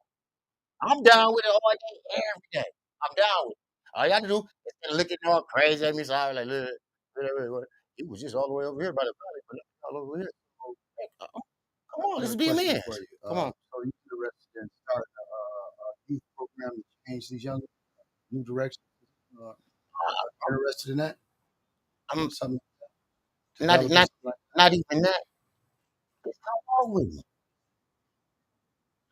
I'm down with it all day, every day. I'm down with it. All you got to do is looking all crazy at me. So I was like, look. He was just all the way over here by the valley, but look all over here. Hey, come on, I got let's a be a question man. for you. Come on. So you interested in starting a youth program to change these young new directions? Uh, interested in that? I'm Something not developing not something like not even that. Just come on with me.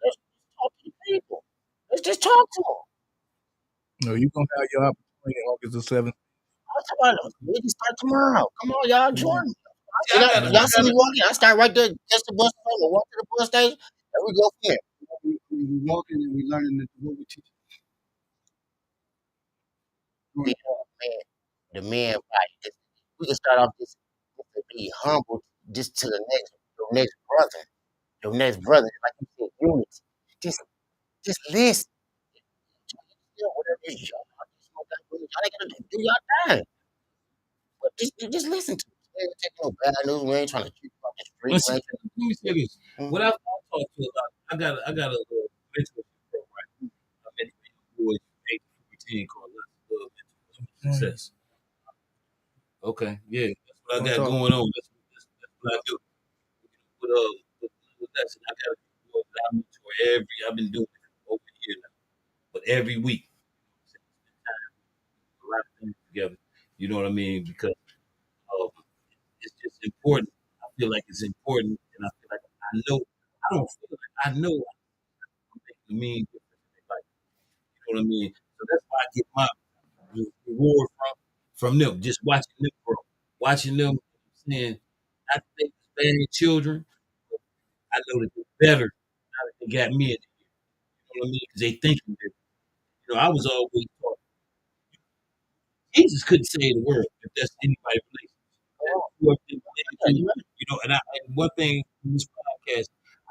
Let's just talk to the people. Let's just talk to them. No, you gonna have your opportunity August the 7th. I'm talking about we can start tomorrow. Come on, y'all, join me. see, I got, Y'all I see got, me walking? I start right there, just the bus stop, and walk to the bus station, and we go from there. that? We walking and we learning what we teach. Be man, the man right. We can start off just to be humble, just to the your next brother, like you said, unity. Just, just listen. Whatever it is, y'all ain't gonna do y'all thing, but just listen to us. We ain't taking no bad news. We ain't trying to keep you off the street. let's We see, ain't let me say this. trying, What I've talked to a lot, I got a mentorship program. I met boys 8 to 14 called Let's Success. Okay, yeah, that's what I Gonna got talk. going on. That's what I do. With that, I got a few boys that I mentor I've been doing it for over a year now, but every week, spend time, a lot of things together. You know what I mean? Because um, it's just important. I feel like it's important, and I feel like I know. I don't feel like I know I'm making a mean difference in their life. You know what I mean? So that's why I get my reward from them. Just watching them grow, watching them. Saying, not that they was bad children, but I know that they're better now that they got me in it. You know what I mean? Because they thinking different. You know, I was always taught Jesus couldn't save the world if that's anybody related. Whoever they related to, you know, and one thing in this podcast,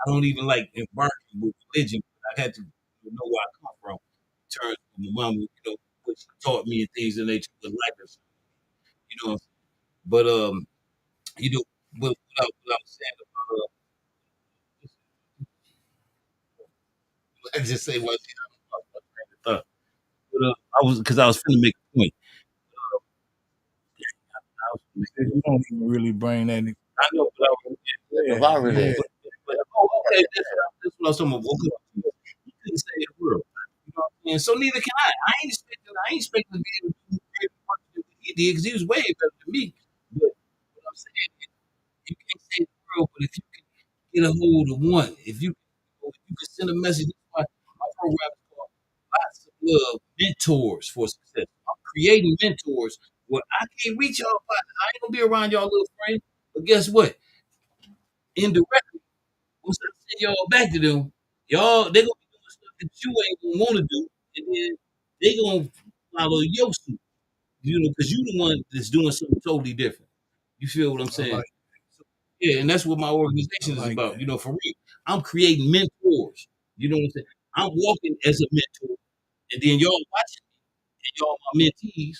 I don't even like embarking with religion. I had to know where I come from in terms of my mom, you know, what she taught me and things and nature was like her, you know. But you know, what I was saying about I just say one thing. I lost my train of thought. But, I was finna make a point. I was finna make Said you don't even really bring that. I know, but I was, the Yeah, viral yeah. there. but oh, okay, that's what I was talking about. Woke up, you couldn't say the world. You know what I'm saying? So neither can I. I ain't expecting to be able to do every part of what he did because he was way better than me. But what I'm saying is, you can't say the world, but if you can get a hold of one, if you can send a message, that's why my program is called Lots of Love Mentors for Success. I'm creating mentors. Well, I can't reach y'all, but I ain't gonna be around y'all little friends. But guess what? Indirectly, once I send y'all back to them, they gonna be doing stuff that you ain't gonna want to do, and then they gonna follow your suit. You know, because you the one that's doing something totally different. You feel what I'm I saying? like So, yeah, and that's what my I organization is like about. that. You know, for real, I'm creating mentors. You know what I'm saying? I'm walking as a mentor, and then y'all watching me, and y'all my mentees,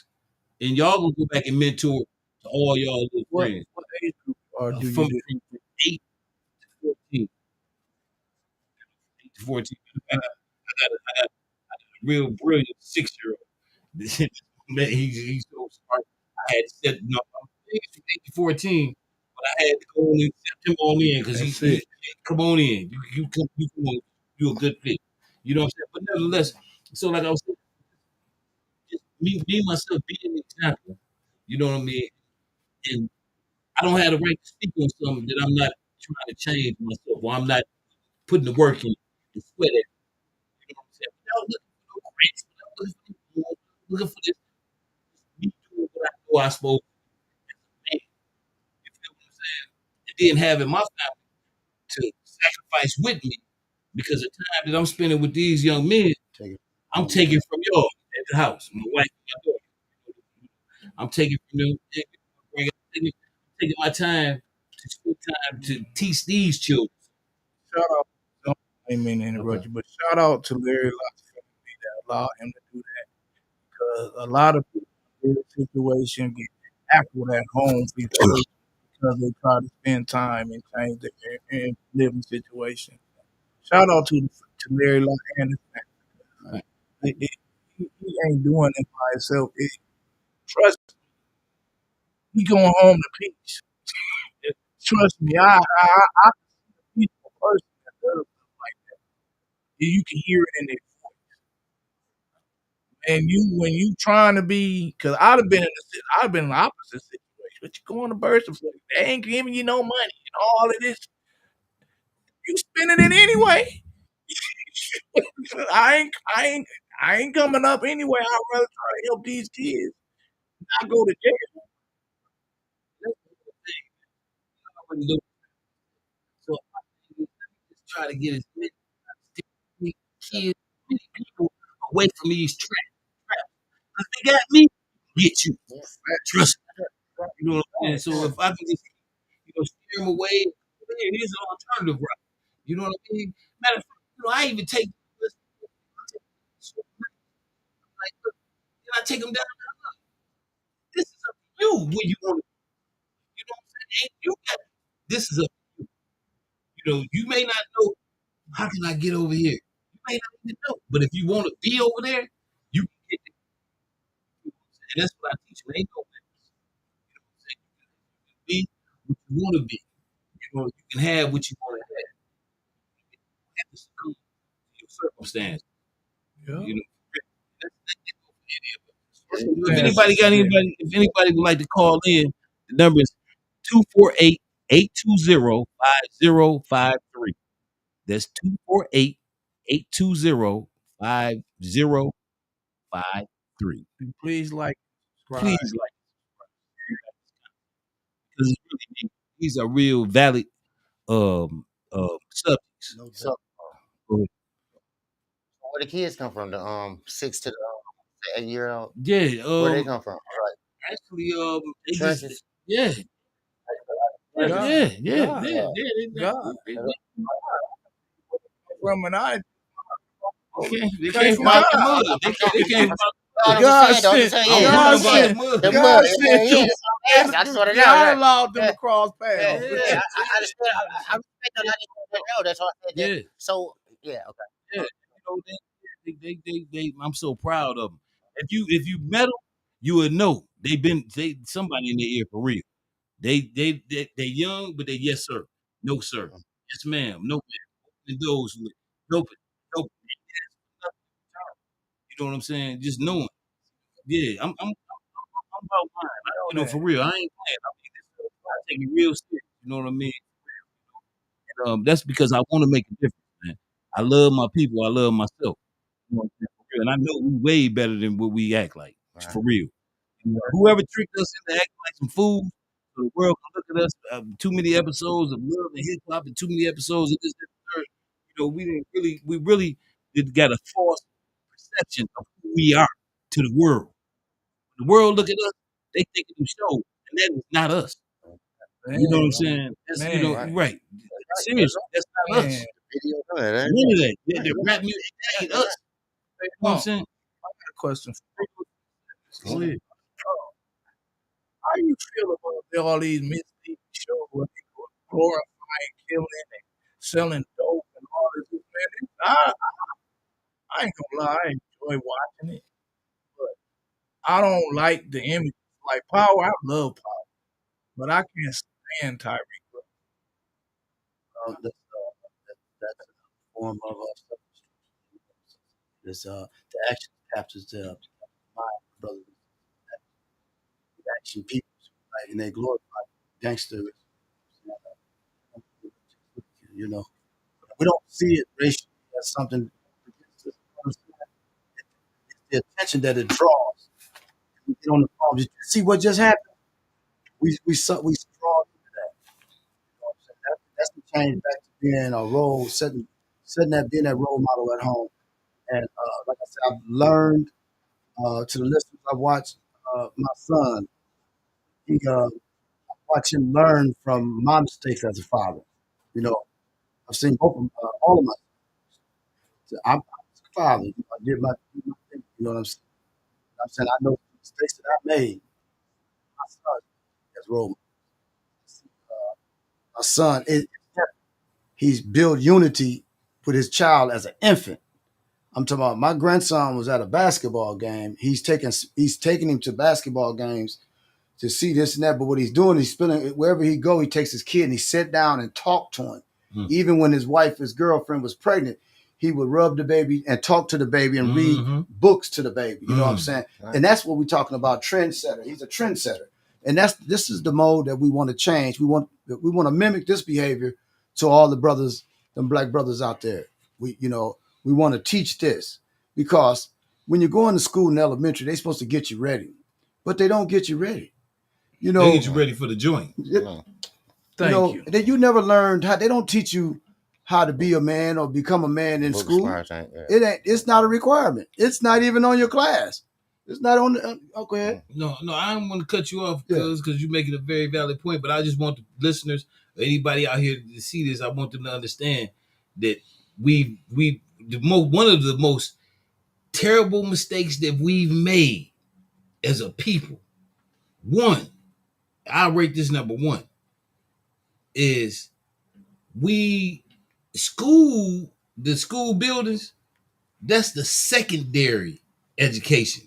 and y'all gonna go back and mentor to all y'all little friends What age group do you from do? 8 to 14. 8 to 14. I got a real brilliant 6 year old. Man, he's so smart. I had to set I'm 8 to 14, but I had to go on and set him on in because That's he it. come on in. You come on, you a good fit. You know what I'm saying? But nevertheless, So like I was saying, just me myself being an example. You know what I mean? And I don't have the right to speak on something that I'm not trying to change myself, or I'm not putting the work in, the sweat at. You know what I'm saying? Without looking for no grants, without looking for this, me doing what I know I supposed to do. You feel what I'm saying? And then having my family to sacrifice with me because the time that I'm spending with these young men, Take it I'm home. taking from y'all at the house, my wife and my daughter. I'm taking from them. I'm taking my time to spend time to teach these children. Shout out. I didn't mean to Okay. interrupt you, but shout out to Larry Lott's family that allowed him to do that because a lot of people in this situation get tackled at home because they try to spend time and change their living situation. Shout out to Larry Lott and his Right. family. He ain't doing it by himself. Trust me, he going home to peace. Trust me, I peaceful person that does stuff like that. You can hear it in their and you when you trying to be because I've been in the opposite situation. But you going to birth control, they ain't giving you no money and all of this. You spending it anyway. I ain't I ain't I ain't coming up anyway. I'd rather try to help these kids. I go to jail. So I just try to get as many kids, many people away from these traps. Because they got me, get you. Yeah. Trust me. You know what I'm saying? So if I can just, steer them away, here's an alternative route. You know what I mean? Matter of fact, I even take, like, look, then I take them down. This is up to you when you want to, you know what I'm saying? Ain't you got, this is up to you. You may not know, how can I get over here? You may not even know. But if you want to be over there, you can get there. And that's what I teach you. Ain't no limits. You know what I'm saying? You can be what you want to be. You can have what you want to have. You have to succumb to your circumstance. Yeah. You know, that's it for any of us. If Circumstances anybody got is anybody, if anybody would like to call in, the number is 248-820-5053. That's 248-820-5053. please like, subscribe. Please like, because it's really deep. These are real valid subjects. No So doubt. So, where the kids come from? The 6 to the 8 year old. yeah, Where they come from? Like actually, they just, trenches. yeah, yeah, God, yeah, yeah, God, yeah, God. they From an I they came came from from out the God. mud. They came from out the mud. I'm just God saying though. I'm just sent, saying, I'm yeah. talking God about Yeah. the sent, mud. The God mud. sent, Yeah. That's what I'm asking. I just want to know. God Right. allowed them Yeah. to cross Yeah. paths. Yeah, Yeah. I understand. I respect that. I just want to know. That's why I said that. yeah, So yeah. Okay. yeah. I'm so proud of them. If you met them, you would know they somebody in their ear for real. They young, but they yes sir, no sir, yes ma'am, no ma'am. And those with no, no. You know what I'm saying? Just knowing. Yeah, I'm about mine. For real. I ain't playing. I take it real serious. You know what I mean? And, that's because I want to make a difference, man. I love my people. I love myself. You know what I'm saying? For real. And I know we way better than what we act like. Right. For real. Whoever tricked us into acting like some fools, so the world can look at us. Too many episodes of love and hip hop, and too many episodes of this, that, and the third. We really did got a false perception of who we are to the world. The world look at us, they think of them show, and that is not us. Man, You know what I'm saying? That's man, Right. right. Right. Seriously, that's not man. us. Video. None of that. None of that. Right. The rap music, that ain't us. Hey, You know what I'm saying? I got a question. Go ahead. How you feel about all these misleading shows where people are glorifying killing and selling dope and all this? Man, I ain't gonna lie, I enjoy watching it, but I don't like the image. Like Power, I love Power, but I can't stand Tyreek. That's a form of self-destruction. Because the action captures the mind, brother. The action people, right? And they glorify gangster. You know, we don't see it racially as something. It's the attention that it draws. We get on the phone. Did you see what just happened? We draw into that. You know what I'm saying? That's the change back to being a role, setting that being that role model at home. And like I said, I've learned to the listeners. I watched my son. He watch him learn from my mistakes as a father. You know, I've seen both of all of my. I'm a father. I did my thing. You know what I'm saying? I know the mistakes that I made. My son as role model. My son, he's built unity with his child as an infant. I'm talking about my grandson was at a basketball game. He's taking him to basketball games to see this and that. But what he's doing, he's spending wherever he go, he takes his kid and he sit down and talk to him. Even when his girlfriend was pregnant, he would rub the baby and talk to the baby and read books to the baby. You know what I'm saying? Right. And that's what we're talking about. Trendsetter. He's a trendsetter. And this is the mode that we want to change. We want to mimic this behavior to all the brothers, them black brothers out there. We want to teach this because when you're going to school in elementary, they're supposed to get you ready, but they don't get you ready. They get you ready for the joint. Thank you. That you never learned how. They don't teach you how to be a man or become a man in school. It's not a requirement. It's not even on your class. It's not on. Go ahead. No, I don't want to cut you off because you're making a very valid point. But I just want the listeners, or anybody out here to see this. I want them to understand that one of the most terrible mistakes that we've made as a people. One, I'll rate this number one, is the school buildings, that's the secondary education.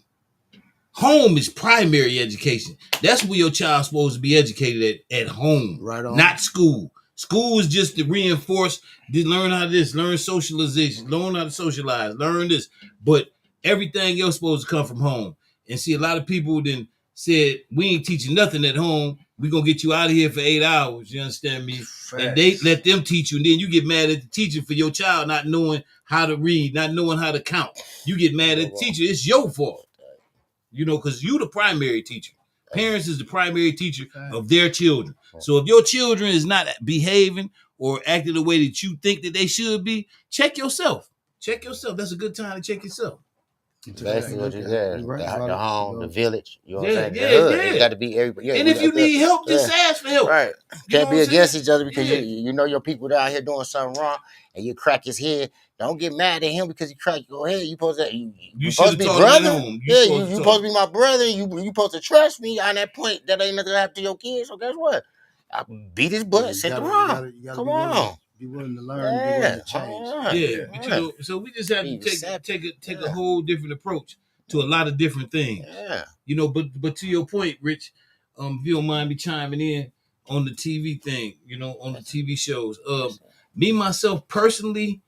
Home is primary education. That's where your child's supposed to be educated at home. Right on. Not school. School is just to reinforce, to learn how to this, learn socialization, learn how to socialize, learn this. But everything else supposed to come from home. And see, a lot of people then said, we ain't teaching nothing at home. We gonna get you out of here for 8 hours. You understand me? Facts. And they let them teach you, and then you get mad at the teacher for your child not knowing how to read, not knowing how to count. You get mad at the teacher. It's your fault. Because you the primary teacher. Parents is the primary teacher of their children. So if your children is not behaving or acting the way that you think that they should be, check yourself. Check yourself. That's a good time to check yourself. Basically what you said. The home, the village. You know what I'm saying? Yeah. It got to be everybody. And if you need help, just ask for help. Right. Can't be against each other because you know your people that out here doing something wrong and you crack his head. Don't get mad at him because he cracked your head. You supposed to be brother. You supposed to be my brother. You supposed to trust me on that point. That ain't nothing to happen to your kids. So guess what? I beat his butt. Sit around. Come on. Be willing to learn. Be willing to change. But so we just have to take a whole different approach to a lot of different things. Yeah. But to your point, Rich, if you don't mind me chiming in on the TV thing, on the TV shows. Me myself personally,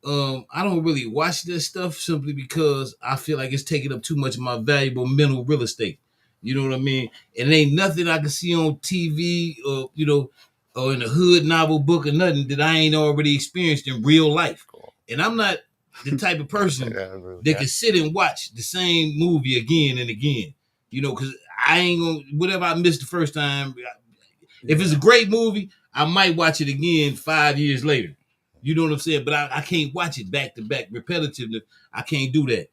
I don't really watch this stuff simply because I feel like it's taking up too much of my valuable mental real estate. You know what I mean? And it ain't nothing I can see on TV or or in a hood novel book or nothing that I ain't already experienced in real life. And I'm not the type of person that can sit and watch the same movie again and again. Because I ain't gonna, whatever I missed the first time, if it's a great movie, I might watch it again 5 years later. You know what I'm saying? But I can't watch it back to back repetitively. I can't do that.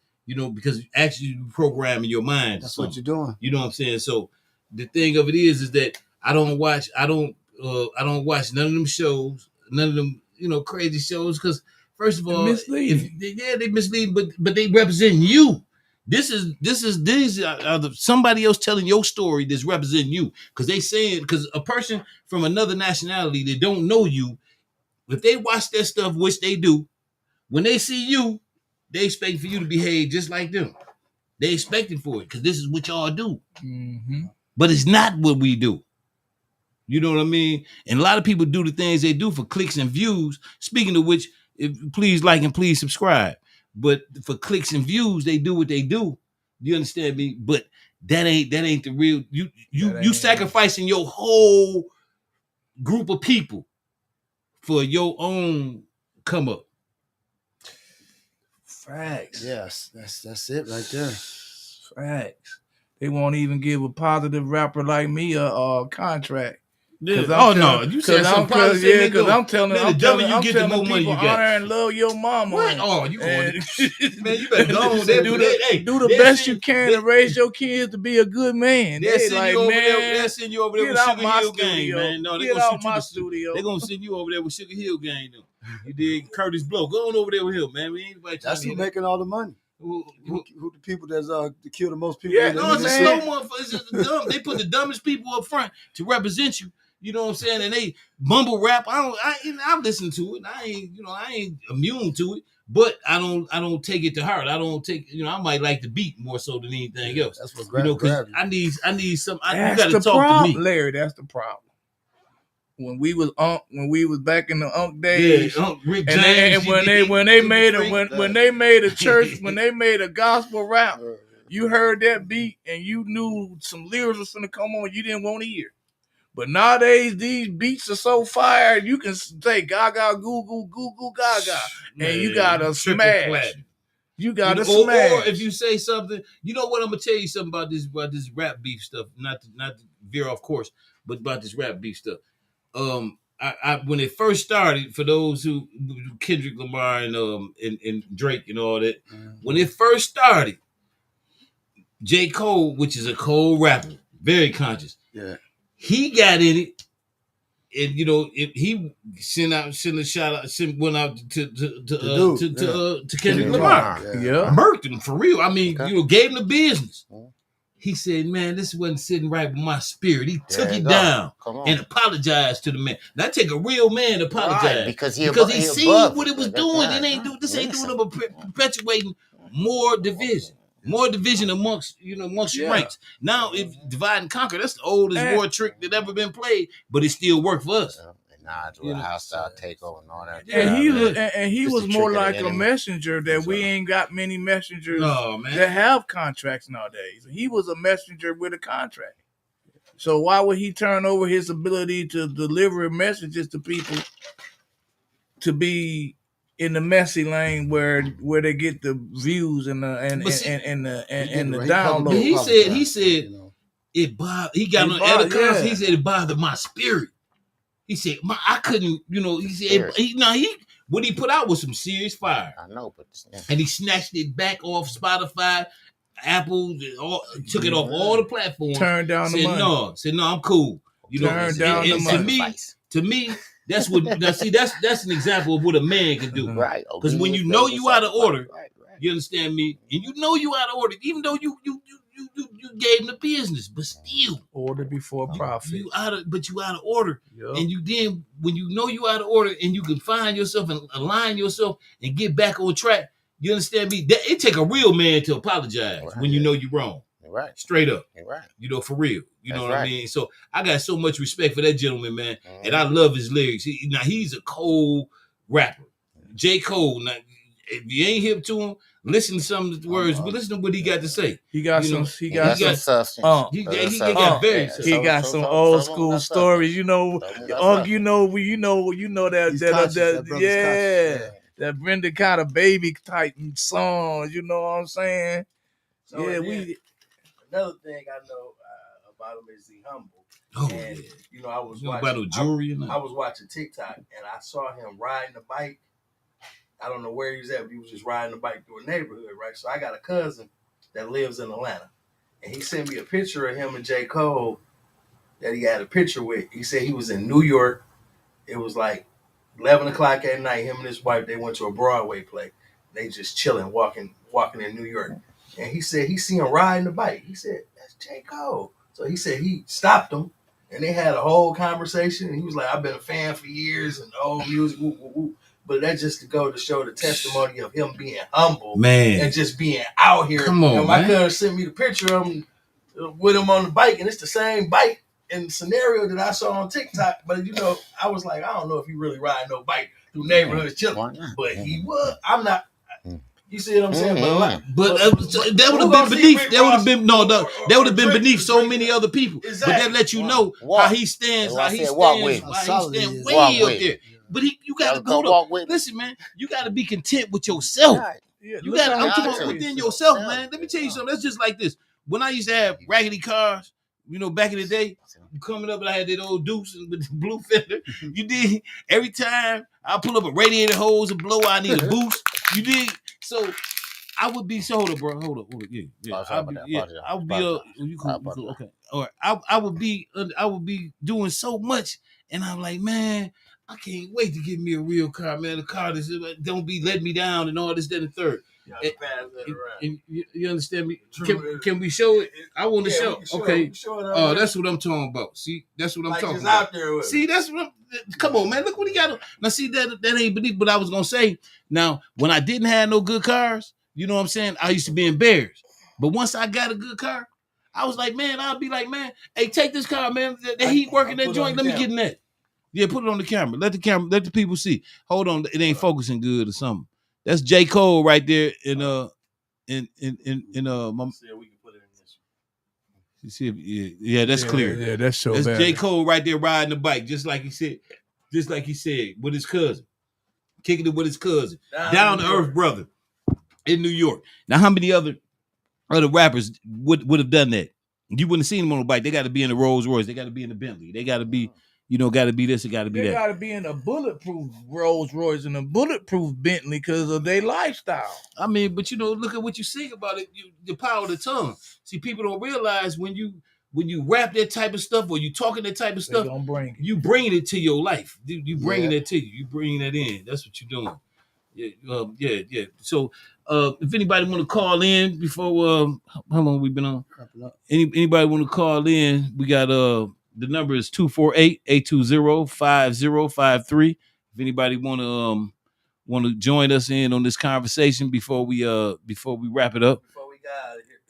Because actually you programming your mind. That's what you're doing. You know what I'm saying? So the thing of it is that I don't watch none of them shows, none of them, crazy shows. Because first of all, they mislead, but they represent you. These are somebody else telling your story that's representing you. Because a person from another nationality that don't know you, if they watch that stuff, which they do, when they see you, they expect for you to behave just like them. They expecting for it because this is what y'all do. Mm-hmm. But it's not what we do. You know what I mean? And a lot of people do the things they do for clicks and views. Speaking of which, please like and please subscribe. But for clicks and views, they do what they do. You understand me? But that ain't the real. You sacrificing your whole group of people for your own come up. Facts. Yes, that's it right there. Facts. They won't even give a positive rapper like me a contract. Yeah. Oh no, you said something positive. Yeah, because I'm telling man, I'm you get, the telling more money people you got. honor and love your mama. What? Oh, you going? Man, you better go on there. Do the best you can to raise your kids to be a good man. They'll send you over there. Man, They'll send you over there get with out Sugar my Hill Gang, studio. man. No, they're Get gonna out shoot you my the studio. They're gonna send you over there with Sugar Hill Gang. You did Curtis Blow. Go on over there with him, man. We ain't nobody That's who making all the money. Who the people that's to kill the most people? Yeah, no, it's a slow motherfucker. It's just dumb. They put the dumbest people up front to represent you. You know what I'm saying? And they mumble rap. I listen to it. I ain't immune to it. But I don't take it to heart. I don't take. I might like the beat more so than anything else. That's what grab you. I need some. You gotta talk to me, Larry. That's the problem. When we was back in the Unk days, Rick James, when they made a church, when they made a gospel rap, you heard that beat and you knew some lyrics was gonna come on. You didn't want to hear. But nowadays, these beats are so fire, you can say gaga, goo, goo, goo, goo, gaga. And you got to smash. You got to smash. Or if you say something, you know what? I'm going to tell you something about this rap beef stuff. Not to veer off course, but about this rap beef stuff. I when it first started, for those who Kendrick Lamar and Drake and all that, when it first started, J. Cole, which is a cold rapper, very conscious. Yeah. He got in it, and he went out to Kendrick Lamar. Yeah, murked him for real. I mean, gave him the business. He said, "Man, this wasn't sitting right with my spirit." He took it down and apologized to the man. Now, take a real man to apologize, right, because he seen what it was doing. This ain't doing about perpetuating more division. More division amongst your ranks. Now, if divide and conquer, that's the oldest war trick that ever been played, but it still worked for us. It's a hostile takeover and all that. And he was more like a messenger that we ain't got many messengers that have contracts nowadays. He was a messenger with a contract. So why would he turn over his ability to deliver messages to people to be in the messy lane where they get the views and the download? He said it bothered. He got on other conference. He said it bothered my spirit. He said I couldn't. He said what he put out was some serious fire. I know, but and he snatched it back off Spotify, Apple, took it off all the platforms. Turned down the money. Said no, I'm cool. Turned down the money. To me, that's what. That's an example of what a man can do. Right. Because when you know you out of order, you understand me, and you know you out of order, even though you gave him the business, but still order before profit. You out of order, and you then when you know you out of order, and you can find yourself and align yourself and get back on track. You understand me? It take a real man to apologize when you know you're wrong. Right. Straight up. Right. For real. You know what I mean? So I got so much respect for that gentleman, man. And I love his lyrics. He's a cold rapper. J. Cole. Now, if you ain't hip to him, listen to some of the words, but listen to what he got to say. He got some substance. He got some old school stories. That Brenda kind of baby type songs. You know what I'm saying? So another thing I know about him is he humble. I was watching TikTok and I saw him riding a bike. I don't know where he was at, but he was just riding a bike through a neighborhood, right? So I got a cousin that lives in Atlanta, and he sent me a picture of him and J. Cole that he had a picture with. He said he was in New York. It was like 11 o'clock at night. Him and his wife, they went to a Broadway play. They just chilling, walking in New York. And he said he seen him riding the bike. He said, that's J. Cole. So he said he stopped him, and they had a whole conversation. And he was like, I've been a fan for years, and music, woo, woo, woo. But that's just to go to show the testimony of him being humble, man, and just being out here. Come on, and my cousin sent me the picture of him with him on the bike, and it's the same bike and scenario that I saw on TikTok. But I was like, I don't know if he really ride no bike through neighborhoods chilling, but he was. I'm not. You see what I'm saying? But that would have been beneath. That would have been that would have been beneath so many other people. Exactly. But that let you know how he stands. How he stands way up there. But you got to go to. Listen, man, you got to be content with yourself. You got. I'm talking about within yourself, man. Let me tell you something. That's just like this. When I used to have raggedy cars, back in the day, coming up, and I had that old Deuce with the blue fender. You did. Every time I pull up a radiator hose and blow, I need a boost. You did. So I would be hold up, bro. Hold up. Yeah. I would be okay. All right. I would be doing so much, and I'm like, man, I can't wait to get me a real car, man. A car that don't be letting me down and all this, that, and third. And you understand me? Can we show it? I want to show. Okay. Oh, that's what I'm talking about. See, that's what I'm talking about. Out there see, that's what. Come on, man. Look what he got. Now, see that ain't beneath what I was gonna say. Now, when I didn't have no good cars, you know what I'm saying? I used to be embarrassed. But once I got a good car, I was like, man, I'll be like, man, hey, take this car, man. The heat working that joint. Let me get in that. Yeah, put it on the camera. Let the people see. Hold on, it ain't focusing good or something. That's J. Cole right there in my. See, we can put it in this. You see, yeah, that's clear. Yeah, that's so that's bad. J. Cole right there riding the bike, just like he said, with his cousin, kicking it with his cousin, down to earth brother in New York. Now, how many other rappers would have done that? You wouldn't have seen them on the bike. They got to be in the Rolls Royce. They got to be in the Bentley. They got to be. Got to be this, it got to be that. They got to be in a bulletproof Rolls Royce and a bulletproof Bentley because of their lifestyle. I mean, but look at what you sing about it. The power of the tongue. See, people don't realize when you rap that type of stuff or you talking that type of stuff, you bringing it to your life. You bringing it to you. You bringing that in. That's what you're doing. Yeah. So, if anybody want to call in before, how long we been on? Anybody want to call in? We got the number is 248-820-5053. If anybody want to join us in on this conversation before we wrap it up. Before we get out of here,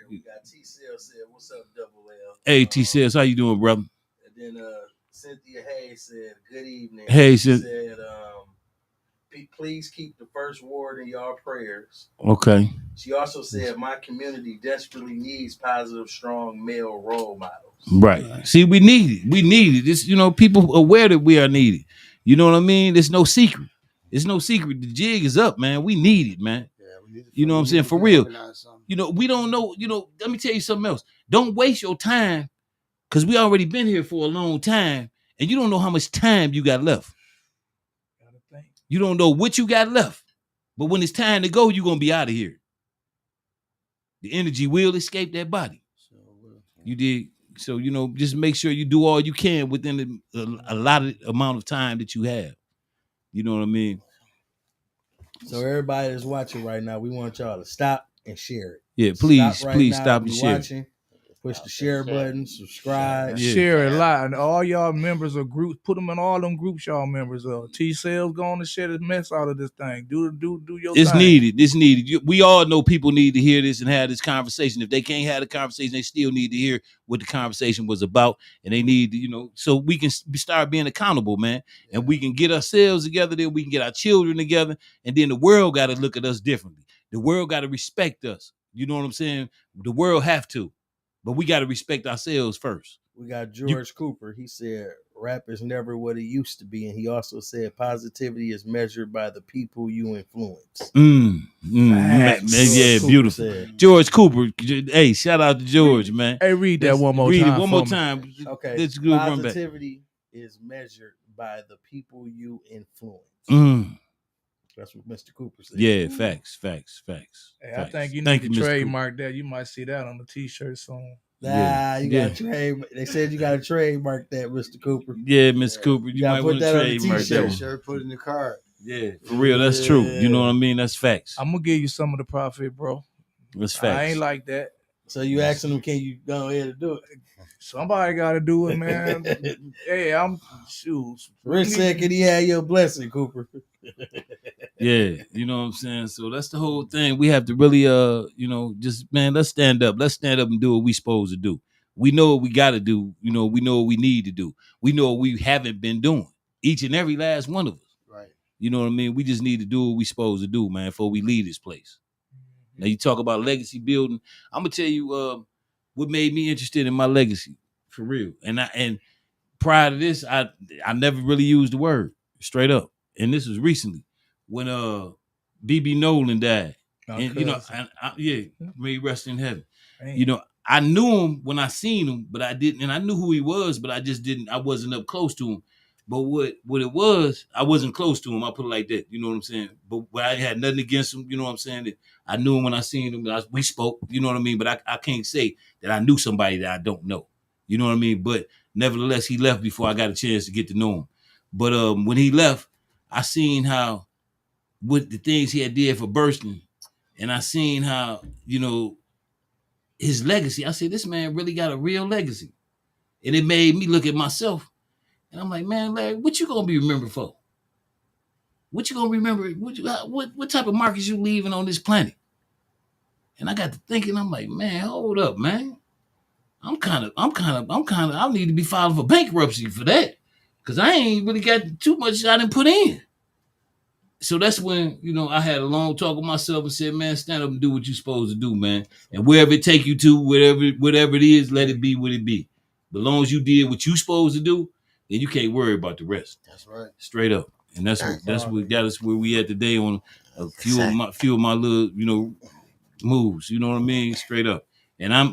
we got T-Cell said, "What's up, Double L?" Hey, T-Cell, how you doing, brother? And then Cynthia Hayes said, "Good evening." Hey, she said, "Please keep the first ward in y'all prayers." Okay. She also said, "My community desperately needs positive, strong male role models." Right. See, we need it. We need it. This, people aware that we are needed. You know what I mean? There's no secret. It's no secret. The jig is up, man. We need it, man. Yeah, we need it. You know what I'm saying? For real. We don't know. Let me tell you something else. Don't waste your time because we already been here for a long time and you don't know how much time you got left. You don't know what you got left. But when it's time to go, you're going to be out of here. The energy will escape that body. You did. So, just make sure you do all you can within a lot of amount of time that you have. You know what I mean? So everybody that's watching right now, we want y'all to stop and share it. Yeah, please stop and share. Watching, push the share button, subscribe. Share a lot. And all y'all members of groups, put them in all them groups y'all members of. T-Cell's going to share the mess out of this thing. Do your thing. It's needed. We all know people need to hear this and have this conversation. If they can't have the conversation, they still need to hear what the conversation was about. And they need to, so we can start being accountable, man. And we can get ourselves together, then we can get our children together. And then the world got to look at us differently. The world got to respect us. You know what I'm saying? The world have to. But we got to respect ourselves first. We got George Cooper. He said, rap is never what it used to be. And he also said, positivity is measured by the people you influence. Yeah, beautiful. Said. George Cooper. Hey, shout out to George, man. Hey, read that one more time. Read it one more time. Okay. Positivity is measured by the people you influence. That's what Mr. Cooper said. Yeah, facts. Hey, I think you need to trademark that. You might see that on the T-shirt soon. Got to trade. They said you got to trademark that, Mr. Cooper. Yeah, Mr. Cooper, you might want to trademark that. Shirt, put it in the card. Yeah, for real, that's true. You know what I mean? That's facts. I'm gonna give you some of the profit, bro. That's facts. I ain't like that. So you asking them, can you go ahead and do it? Somebody got to do it, man. Hey, Rich said, can he have your blessing, Cooper? Yeah, you know what I'm saying? So that's the whole thing. We have to really, let's stand up. Let's stand up and do what we supposed to do. We know what we got to do. We know what we need to do. We know what we haven't been doing. Each and every last one of us. Right. You know what I mean? We just need to do what we supposed to do, man, before we leave this place. Now you talk about legacy building. I'm gonna tell you what made me interested in my legacy for real. And prior to this, I never really used the word straight up. And this was recently when BB Nolan died. And you know, yeah, may he rest in heaven. Man. You know, I knew him when I seen him, but I didn't, and I knew who he was, but I wasn't up close to him. But what it was, I wasn't close to him. I put it like that. You know what I'm saying? But I had nothing against him. You know what I'm saying? I knew him when I seen him. We spoke. You know what I mean? But I can't say that I knew somebody that I don't know. You know what I mean? But nevertheless, he left before I got a chance to get to know him. But when he left, I seen how what the things he had did for Burston, and I seen how, you know, his legacy. I said, this man really got a real legacy. And it made me look at myself. And I'm like, man, Larry, what you gonna be remembered for? What you gonna remember? What type of markers you leaving on this planet? And I got to thinking, I'm like, man, hold up, man. I need to be filing for bankruptcy for that. Cause I ain't really got too much I didn't put in. So that's when, you know, I had a long talk with myself and said, man, stand up and do what you're supposed to do, man. And wherever it take you to, whatever it is, let it be what it be. But as long as you did what you supposed to do, then you can't worry about the rest. That's right. Straight up. And that's where we at today on a few of my little, you know, moves. You know what I mean? Straight up. And I'm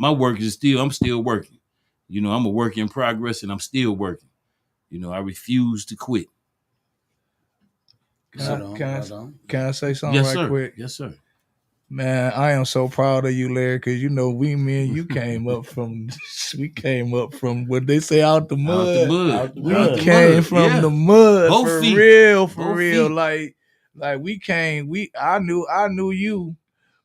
still working. You know, I'm a work in progress and I'm still working. You know, I refuse to quit. Can I say something quick? Yes, sir. Man, I am so proud of you, Larry, because you know me and you came up from what they say out the mud. We came from the mud. Both for feet. Real. Feet. Like we came. I knew you.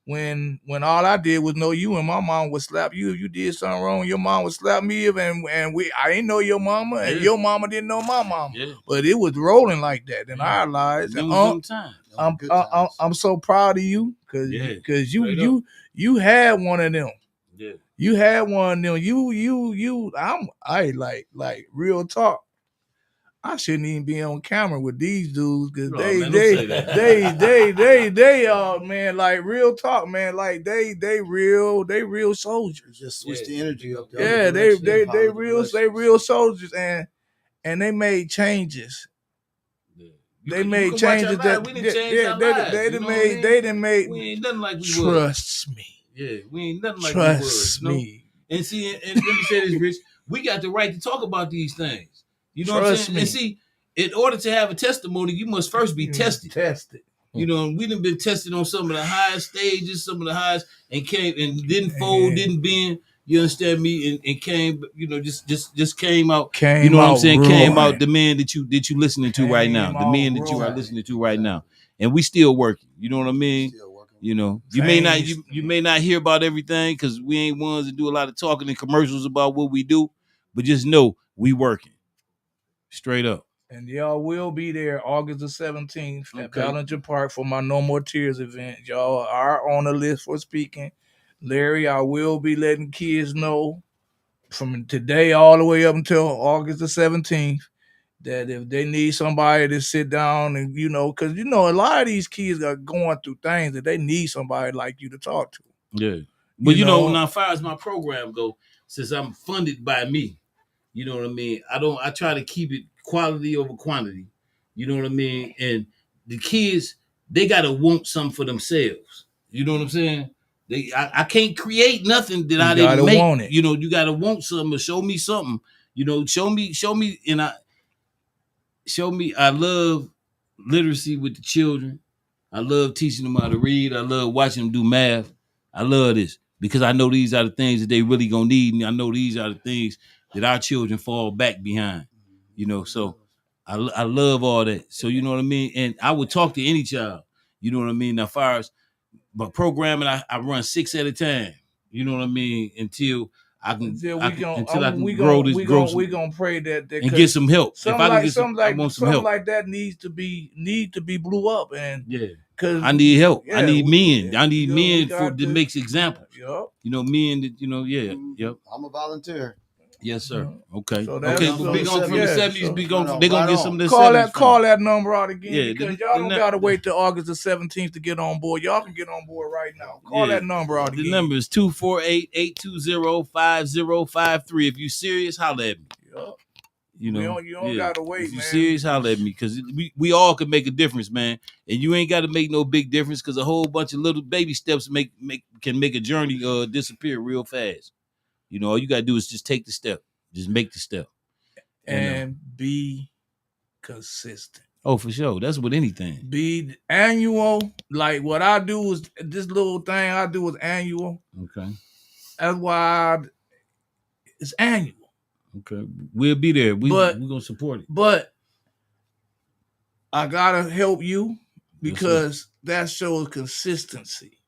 When all I did was know you and my mom would slap you if you did something wrong. Your mom would slap me I didn't know your mama and your mama didn't know my mama. Yeah. But it was rolling like that in our lives. I'm so proud of you because you had one of them. Yeah. You had one of them. I real talk. I shouldn't even be on camera with these dudes because they man, like real talk, man, like they real soldiers. Just switch the energy up. They real soldiers and they made changes. Yeah. They made changes that we didn't change our lives. They didn't make. We ain't nothing like we was. Trust me. Yeah, we ain't nothing like we was. Trust me. And see, and let me say this, Rich. We got the right to talk about these things. You know what I'm saying? And see, in order to have a testimony, you must first be tested. You know, we done been tested on some of the highest stages, some of the highest, and came and didn't fold, didn't bend. You understand me? And came, you know, just came out. You know what I'm saying? Came out the man that you listening to right now, the man that you are listening to right now, and we still working. You know what I mean? You know, you may not hear about everything because we ain't ones that do a lot of talking and commercials about what we do, but just know we working. Straight up. And y'all will be there August the 17th at Ballinger Park for my No More Tears event. Y'all are on the list for speaking. Larry, I will be letting kids know from today all the way up until August the 17th that if they need somebody to sit down and, you know, because, you know, a lot of these kids are going through things that they need somebody like you to talk to. Yeah. But, you know, now as far as my program go, since I'm funded by me, you know what I mean? I try to keep it quality over quantity. You know what I mean? And the kids, they gotta want something for themselves. You know what I'm saying? I can't create nothing that I didn't make. Want it. You know, you gotta want something or show me something. You know, show me, and I love literacy with the children. I love teaching them how to read. I love watching them do math. I love this because I know these are the things that they really gonna need, and I know these are the things that our children fall back behind, you know. So I love all that. So you know what I mean. And I would talk to any child, you know what I mean. Now, as far as but programming, I run 6 at a time. You know what I mean. Until I can grow this. We're gonna pray that and get some help. Something like that needs to be blew up, and because I need help. I need men. I need men that makes examples. Yep. You know, men that, you know, yep. I'm a volunteer. Yes, sir. Okay. So Okay. that's But big on from the 70s. Big on. No, They gonna right get on. some of the call 70s. that number out again, Yeah, because y'all don't gotta wait till August the 17th to get on board. Y'all can get on board right now. Call that number out again. The number is 248-820-5053. If you serious, holler at me. Yup. You know, you don't gotta wait, if you man. serious, holler at me, because we all can make a difference, man. And you ain't got to make no big difference, because a whole bunch of little baby steps can make a journey disappear real fast. You know, all you gotta do is just take the step, just make the step, and be consistent. Oh, for sure. That's with anything. Be annual. Like what I do is this little thing I do is annual. Okay. That's why it's annual. Okay. We'll be there. We're gonna support it. But I gotta help you, because that shows consistency.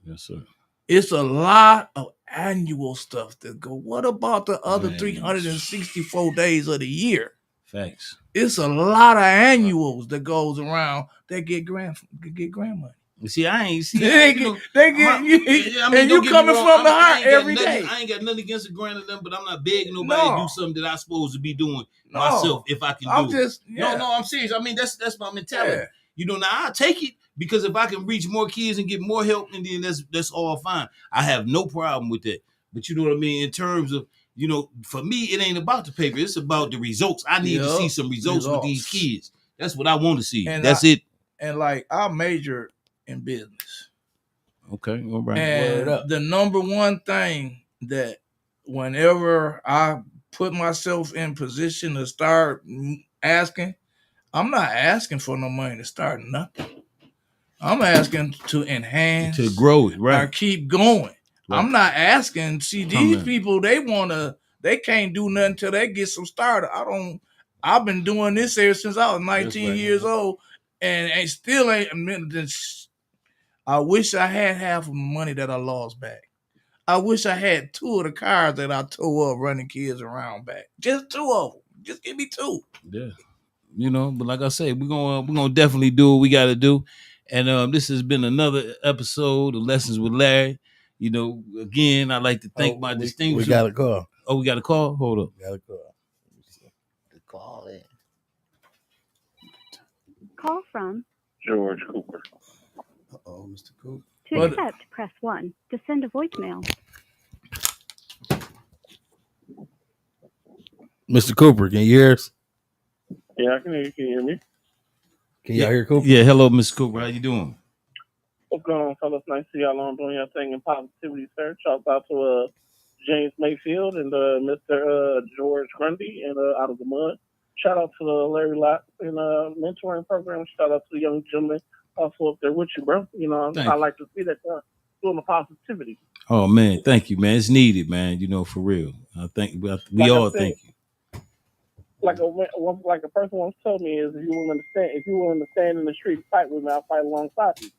Yes, sir. It's a lot of annual stuff that go. What about the other 364 days of the year? Facts. It's a lot of annuals that goes around that get grant money. See, I ain't see. They get, and you coming from the heart every day. I ain't got nothing against the grant of them, but I'm not begging nobody to do something that I'm supposed to be doing myself if I can do it. No, I'm serious. I mean, that's my mentality. Yeah. You know, now I'll take it, because if I can reach more kids and get more help, and then that's all fine. I have no problem with that. But you know what I mean? In terms of, you know, for me, it ain't about the paper. It's about the results. I need to see some results with these kids. That's what I want to see. And that's it. And like, I majored in business. Okay, all right. And the number one thing that whenever I put myself in position to start asking, I'm not asking for no money to start nothing. I'm asking to enhance, to grow it, right? Or keep going. Right. I'm not asking. See, these people, they can't do nothing until they get some started. I've been doing this ever since I was 19 years old, and still ain't. I wish I had half of the money that I lost back. I wish I had 2 of the cars that I tore up running kids around back. Just 2 of them. Just give me 2. Yeah. You know, but like I say, we're gonna definitely do what we gotta do. And this has been another episode of Lessons with Larry. You know, again, I'd like to thank my distinguished. We got a call. Oh, we got a call? Hold up. Got a call. The call in. Call from George Cooper. Uh-oh, Mr. Cooper. To accept, press 1. To send a voicemail. Mr. Cooper, can you hear us? Yeah, I can hear you. Can you hear me? Can y'all hear Cooper? Yeah, hello, Mr. Cooper. How you doing? What's going on, fellas? Nice to see y'all on doing your thing in positivity, sir. Shout out to James Mayfield and Mr. George Grundy and out of the mud. Shout out to Larry Lott and mentoring program. Shout out to the young gentleman also up there with you, bro. You know, I like to see that doing the positivity. Oh man, thank you, man. It's needed, man. You know, for real. I think we all thank you. Like a person once told me is if you're willing to stand in the street and fight with me, I'll fight alongside you.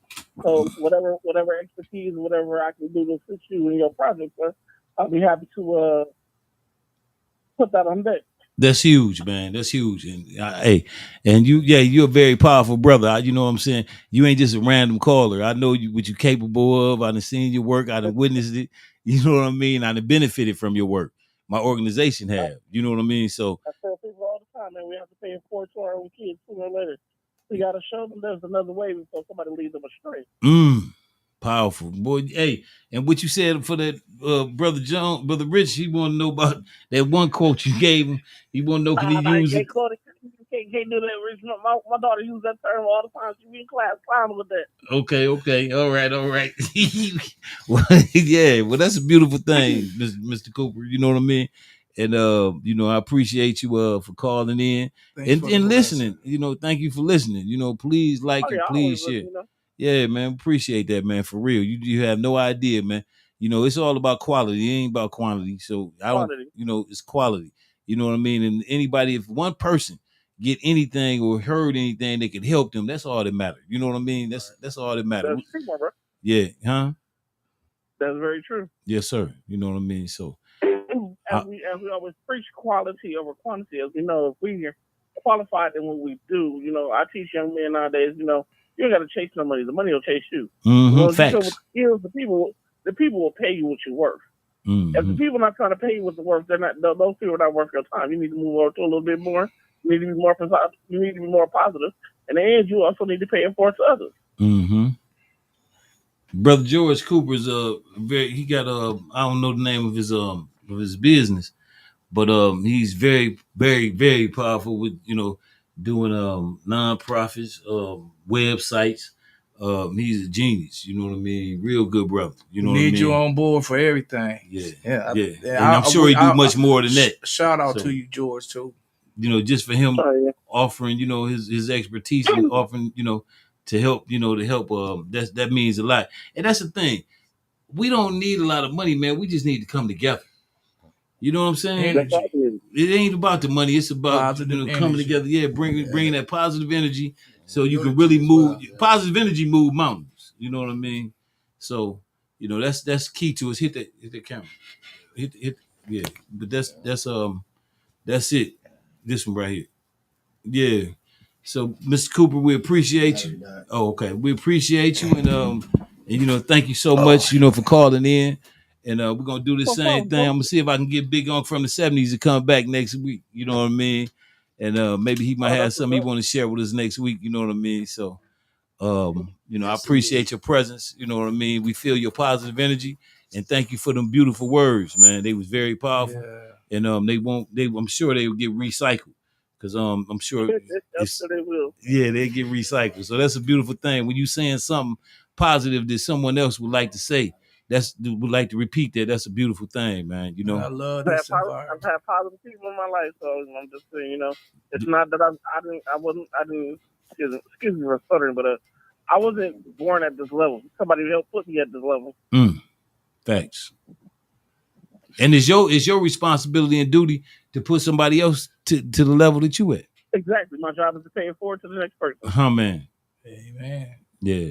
So whatever expertise, whatever I can do to assist you in your project, sir, I'll be happy to put that on deck. That's huge, man. That's huge. And hey, and you're a very powerful brother. You know what I'm saying? You ain't just a random caller. I know what you're capable of. I done seen your work. I done witnessed it. You know what I mean? I done benefited from your work. My organization have. You know what I mean? So I tell people all the time, man, we have to pay forward to our own kids sooner or later. We got to show them there's another way before somebody leads them astray. Powerful, boy. Hey, and what you said for that Brother Rich, he want to know about that one quote you gave him. He want to know, can he use it? Can't do that, Rich. My daughter uses that term all the time. She be in class clowning with that. Okay. All right. Well, yeah, well, that's a beautiful thing, Mr. Cooper. You know what I mean? And you know, I appreciate you for calling in and listening. You know, thank you for listening. You know, please please share. Listen, you know? Yeah, man, appreciate that, man. For real, you have no idea, man. You know, it's all about quality. It ain't about quantity. So I don't, you know, it's quality. You know what I mean? And anybody, if one person get anything or heard anything that could help them, that's all that matters. You know what I mean? That's all that matters. That's true, bro. Yeah, huh? That's very true. Yes, sir. You know what I mean? So as we always preach quality over quantity, as we know, if we are qualified in what we do, you know, I teach young men nowadays, you know, you ain't got to chase no money. The money will chase you. Mm-hmm. You know, facts. the people will pay you what you're worth. If the people not trying to pay you with the work, they're not. Those people are not worth your time. You need to move over to a little bit more. You need to be more positive. You need to be more positive. And in the end, you also need to pay it forward to others. Mm-hmm. Brother George Cooper's he got I don't know the name of his business, but he's very, very, very powerful with doing nonprofits, websites. He's a genius, you know what I mean? Real good brother. You know what I mean? Need you on board for everything. Yeah. And I'm sure he do much more than that. Shout out to you, George, too. Just for him offering, his expertise and offering, to help, that means a lot. And that's the thing. We don't need a lot of money, man. We just need to come together. You know what I'm saying? Energy. It ain't about the money. It's about coming together. Yeah, bringing that positive energy, so you can really move. Positive energy move mountains. You know what I mean? So that's key to us. Hit the camera. Hit. Yeah, but that's it. This one right here. Yeah. So, Mr. Cooper, we appreciate you. Oh, okay. We appreciate you, and thank you so much, for calling in. And we're gonna do the same thing. I'm gonna see if I can get Big Unc from the '70s to come back next week. You know what I mean? And maybe he might have something he want to share with us next week. You know what I mean? So, I appreciate your presence. You know what I mean? We feel your positive energy, and thank you for them beautiful words, man. They was very powerful, and I'm sure they will get recycled. Cause I'm sure they will. Yeah, they get recycled. So that's a beautiful thing. When you saying something positive that someone else would like to say, would like to repeat that. That's a beautiful thing, man. I love this environment. I've had positive people in my life, so I'm just saying, it's not that I didn't. Excuse me for stuttering, but I wasn't born at this level. Somebody helped put me at this level. Thanks. And it's your responsibility and duty to put somebody else to the level that you at. Exactly. My job is to pay it forward to the next person. Oh, man. Amen. Yeah.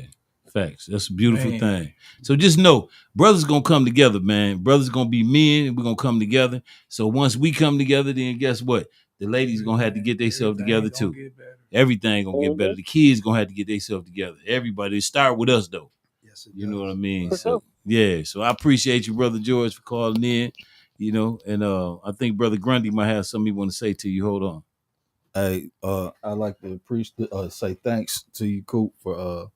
Facts. That's a beautiful thing. So just know, brothers gonna come together, man. Brothers gonna be men, and we're gonna come together. So once we come together, then guess what? The ladies gonna have to get themselves together too. Everything gonna get better. The kids gonna have to get themselves together. Everybody start with us though. Yes, you know what I mean? So yeah. So I appreciate you, Brother George, for calling in. And I think Brother Grundy might have something he want to say to you. Hold on. Hey, I'd like to say thanks to you, Coop, for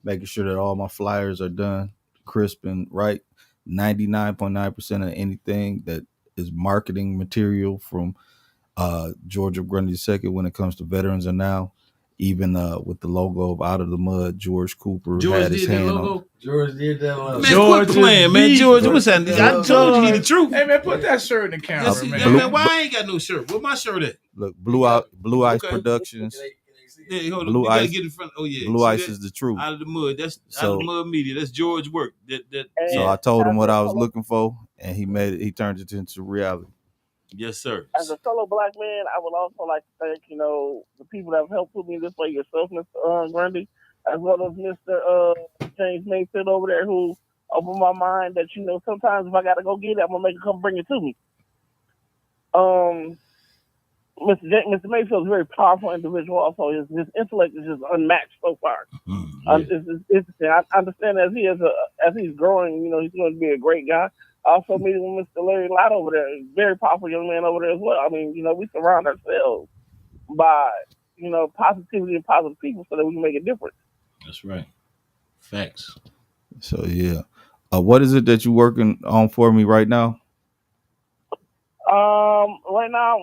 making sure that all my flyers are done crisp and right. 99.9% of anything that is marketing material from George Grundy II when it comes to veterans are now. Even with the logo of Out of the Mud, George Cooper had his hand on. George did that logo. Man, quit playing, man. George, what's that? I told you the truth. Hey, man, put that shirt in the camera, man. Why I ain't got no shirt? Where my shirt at? Look, Blue Ice Productions. Yeah, hold on. Blue Ice. Get in front. Oh yeah, Blue Ice is the truth. Out of the Mud. That's Out of the Mud Media. That's George work. So I told him what I was looking for, and he turned it into reality. Yes, sir. As a fellow black man, I would also like to thank, the people that have helped put me this way, yourself, Mr. Grundy, as well as Mr. James Mayfield over there, who opened my mind that, sometimes if I got to go get it, I'm going to make him come bring it to me. Mr. Mayfield is a very powerful individual. Also, his intellect is just unmatched so far. It's interesting. I understand as he's growing, he's going to be a great guy. Also meeting with Mr. Larry Lott over there, very powerful young man over there as well. I mean, we surround ourselves by, positivity and positive people so that we can make a difference. That's right. Facts. So yeah, what is it that you're working on for me right now? Right now,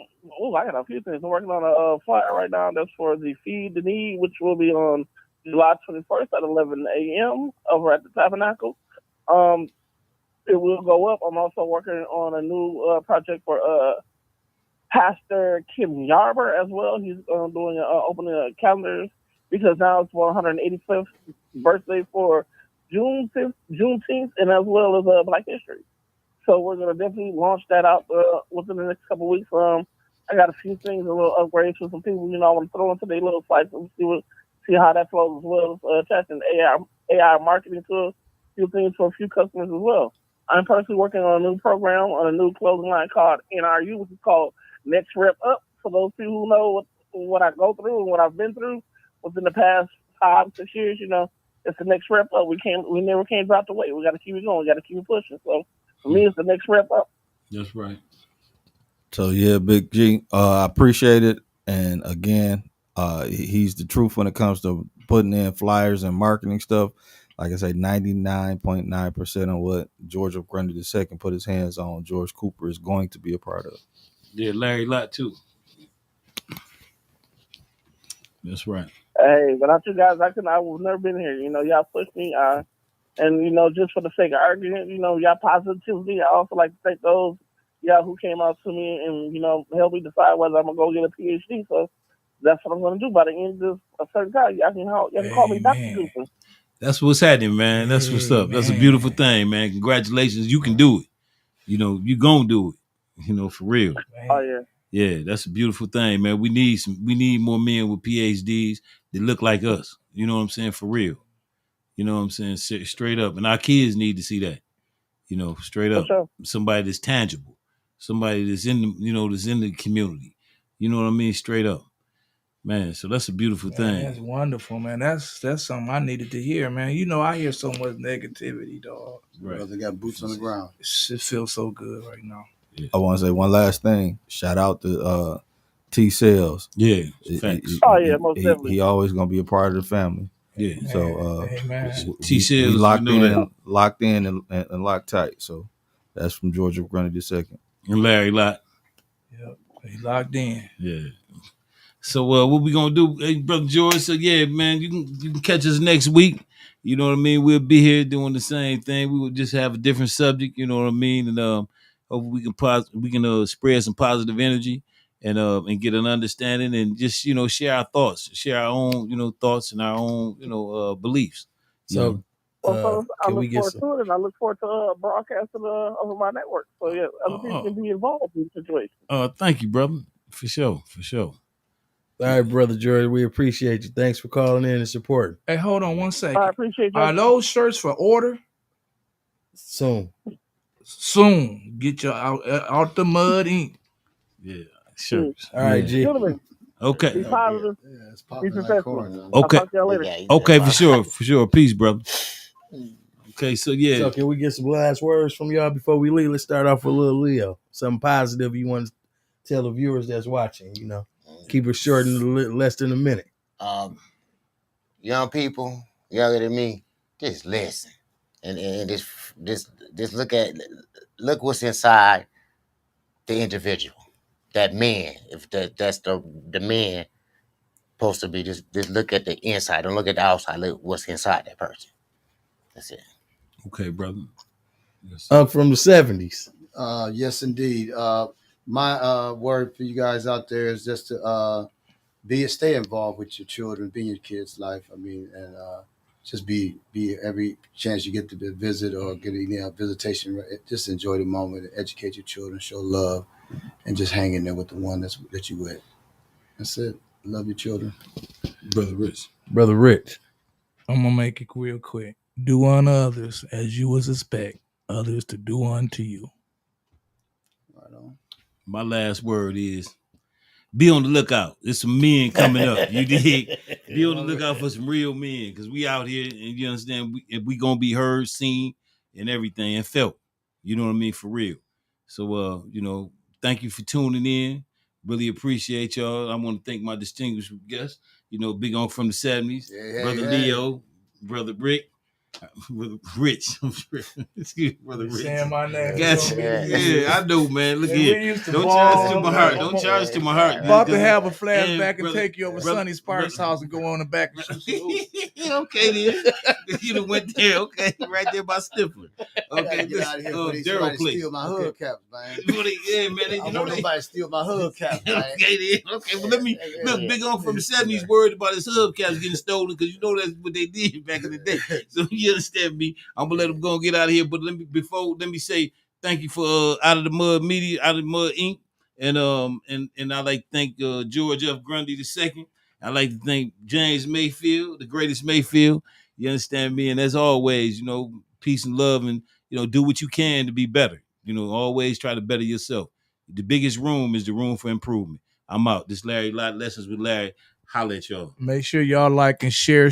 I got a few things. I'm working on a flyer right now that's for the Feed the Need, which will be on July 21st at 11 a.m. over at the Tabernacle. It will go up. I'm also working on a new project for Pastor Kim Yarber as well. He's doing opening calendars because now it's 185th birthday for Juneteenth, and as well as Black History. So we're gonna definitely launch that out within the next couple of weeks. I got a few things, a little upgrades for some people. I want to throw into their little sites and see how that flows as well. Attaching AI marketing to a few things for a few customers as well. I'm personally working on a new program on a new clothing line called NRU, which is called Next Rep Up. For those people who know what I go through and what I've been through within the past 5-6 years, it's the next rep up. We never can't drop the weight. We got to keep it going. We got to keep it pushing. So For me, it's the next rep up. That's right. So yeah, Big G, I appreciate it. And again, he's the truth when it comes to putting in flyers and marketing stuff. Like I say, 99.9% of what George F. Grundy II put his hands on, George Cooper is going to be a part of. Yeah, Larry Lott too. That's right. Hey, without you guys, I would never been here. You know, y'all pushed me. And, you know, just for the sake of argument, you know, y'all positivity. I also like to thank those y'all who came out to me and, you know, helped me decide whether I'm going to go get a PhD. So that's what I'm going to do by the end of a certain time. Y'all can call me Dr. Cooper. That's what's happening, man. That's what's up. That's a beautiful thing, man. Congratulations. You can do it. You know, you gonna do it. You know, for real. Oh, yeah. Yeah, that's a beautiful thing, man. We need more men with PhDs that look like us. You know what I'm saying? For real. You know what I'm saying? Straight up. And our kids need to see that. You know, straight up. Sure. Somebody that's tangible. Somebody that's in the, you know, that's in the community. You know what I mean? Straight up. Man, so that's a beautiful thing. That's wonderful, man. That's something I needed to hear, man. You know, I hear so much negativity, dog. Right. Brother got boots on the ground. It feels so good right now. Yeah. I want to say one last thing. Shout out to T Sales. Yeah, thanks. Most definitely. He always gonna be a part of the family. Yeah. So T Sales, we locked in and locked tight. So that's from George F. Grundy II. And Larry Lott. Yep. He locked in. Yeah. So what we gonna do, hey, Brother George? So yeah, man, you can catch us next week. You know what I mean? We'll be here doing the same thing. We will just have a different subject. You know what I mean? And hopefully we can spread some positive energy and get an understanding and just, you know, share our thoughts, share our own, you know, thoughts and our own, you know, beliefs. So Well, I look forward to it, and I look forward to broadcasting over my network. So yeah, other people can be involved in the situation. Thank you, brother. For sure. All right, Brother George, we appreciate you. Thanks for calling in and supporting. Hey, hold on one second. I appreciate you. Are those shirts for order? Soon. Get your out the mud ink. Yeah, shirts. All right, G. Gentlemen, okay. Be positive. Yeah, it's popping Be like successful. corn. I'll talk to y'all later. Okay, for sure. Peace, brother. Okay, so yeah. So can we get some last words from y'all before we leave? Let's start off with little Leo. Something positive you want to tell the viewers that's watching, you know. Keep it short and less than a minute. Young people, younger than me, just listen and just look what's inside the individual. That man, if that's the man supposed to be, just look at the inside. Don't look at the outside. Look what's inside that person. That's it. Okay, brother. Yes. From the 70s. Yes, indeed. My word for you guys out there is just to stay involved with your children, be in your kids' life. I mean, and just be every chance you get to visit or get a visitation, just enjoy the moment, educate your children, show love, and just hang in there with the one that you with. That's it. Love your children. Brother Rich. I'm gonna make it real quick. Do unto others as you would expect others to do unto you. Right on. My last word is be on the lookout. There's some men coming up. You dig? Be on the lookout for some real men because we out here and you understand we gonna be heard, seen, and everything and felt. You know what I mean? For real. So you know, thank you for tuning in. Really appreciate y'all. I want to thank my distinguished guests. You know, Big On from the 70s, Brother Leo, Brother Rick. Rich. Excuse me, Brother Rich. Saying my name. Gotcha. Yeah, I know, man. Look here. Don't charge to my heart. Don't charge to my heart. About to have a flashback and take you over Sonny Sparks' house and go on the back and shoot. Okay, then. You done went there. Okay, right there by Stifler. Okay, get out of here. Daryl place. Steal my hubcaps, man. Yeah, man. I want nobody steal my hubcaps, man. Okay, then. Okay, well, let me look. Big On from the 70s worried about his hubcaps getting stolen because you know that's what they did back in the day. So you understand me? I'm gonna let them go and get out of here. But let me say thank you for Out of the Mud Media, Out of the Mud Inc. And I like to thank George F. Grundy II. I like to thank James Mayfield, the greatest Mayfield. You understand me? And as always, you know, peace and love, and you know, do what you can to be better. You know, always try to better yourself. The biggest room is the room for improvement. I'm out. This Larry Lott, Lessons with Larry. Holla at y'all. Make sure y'all like and share.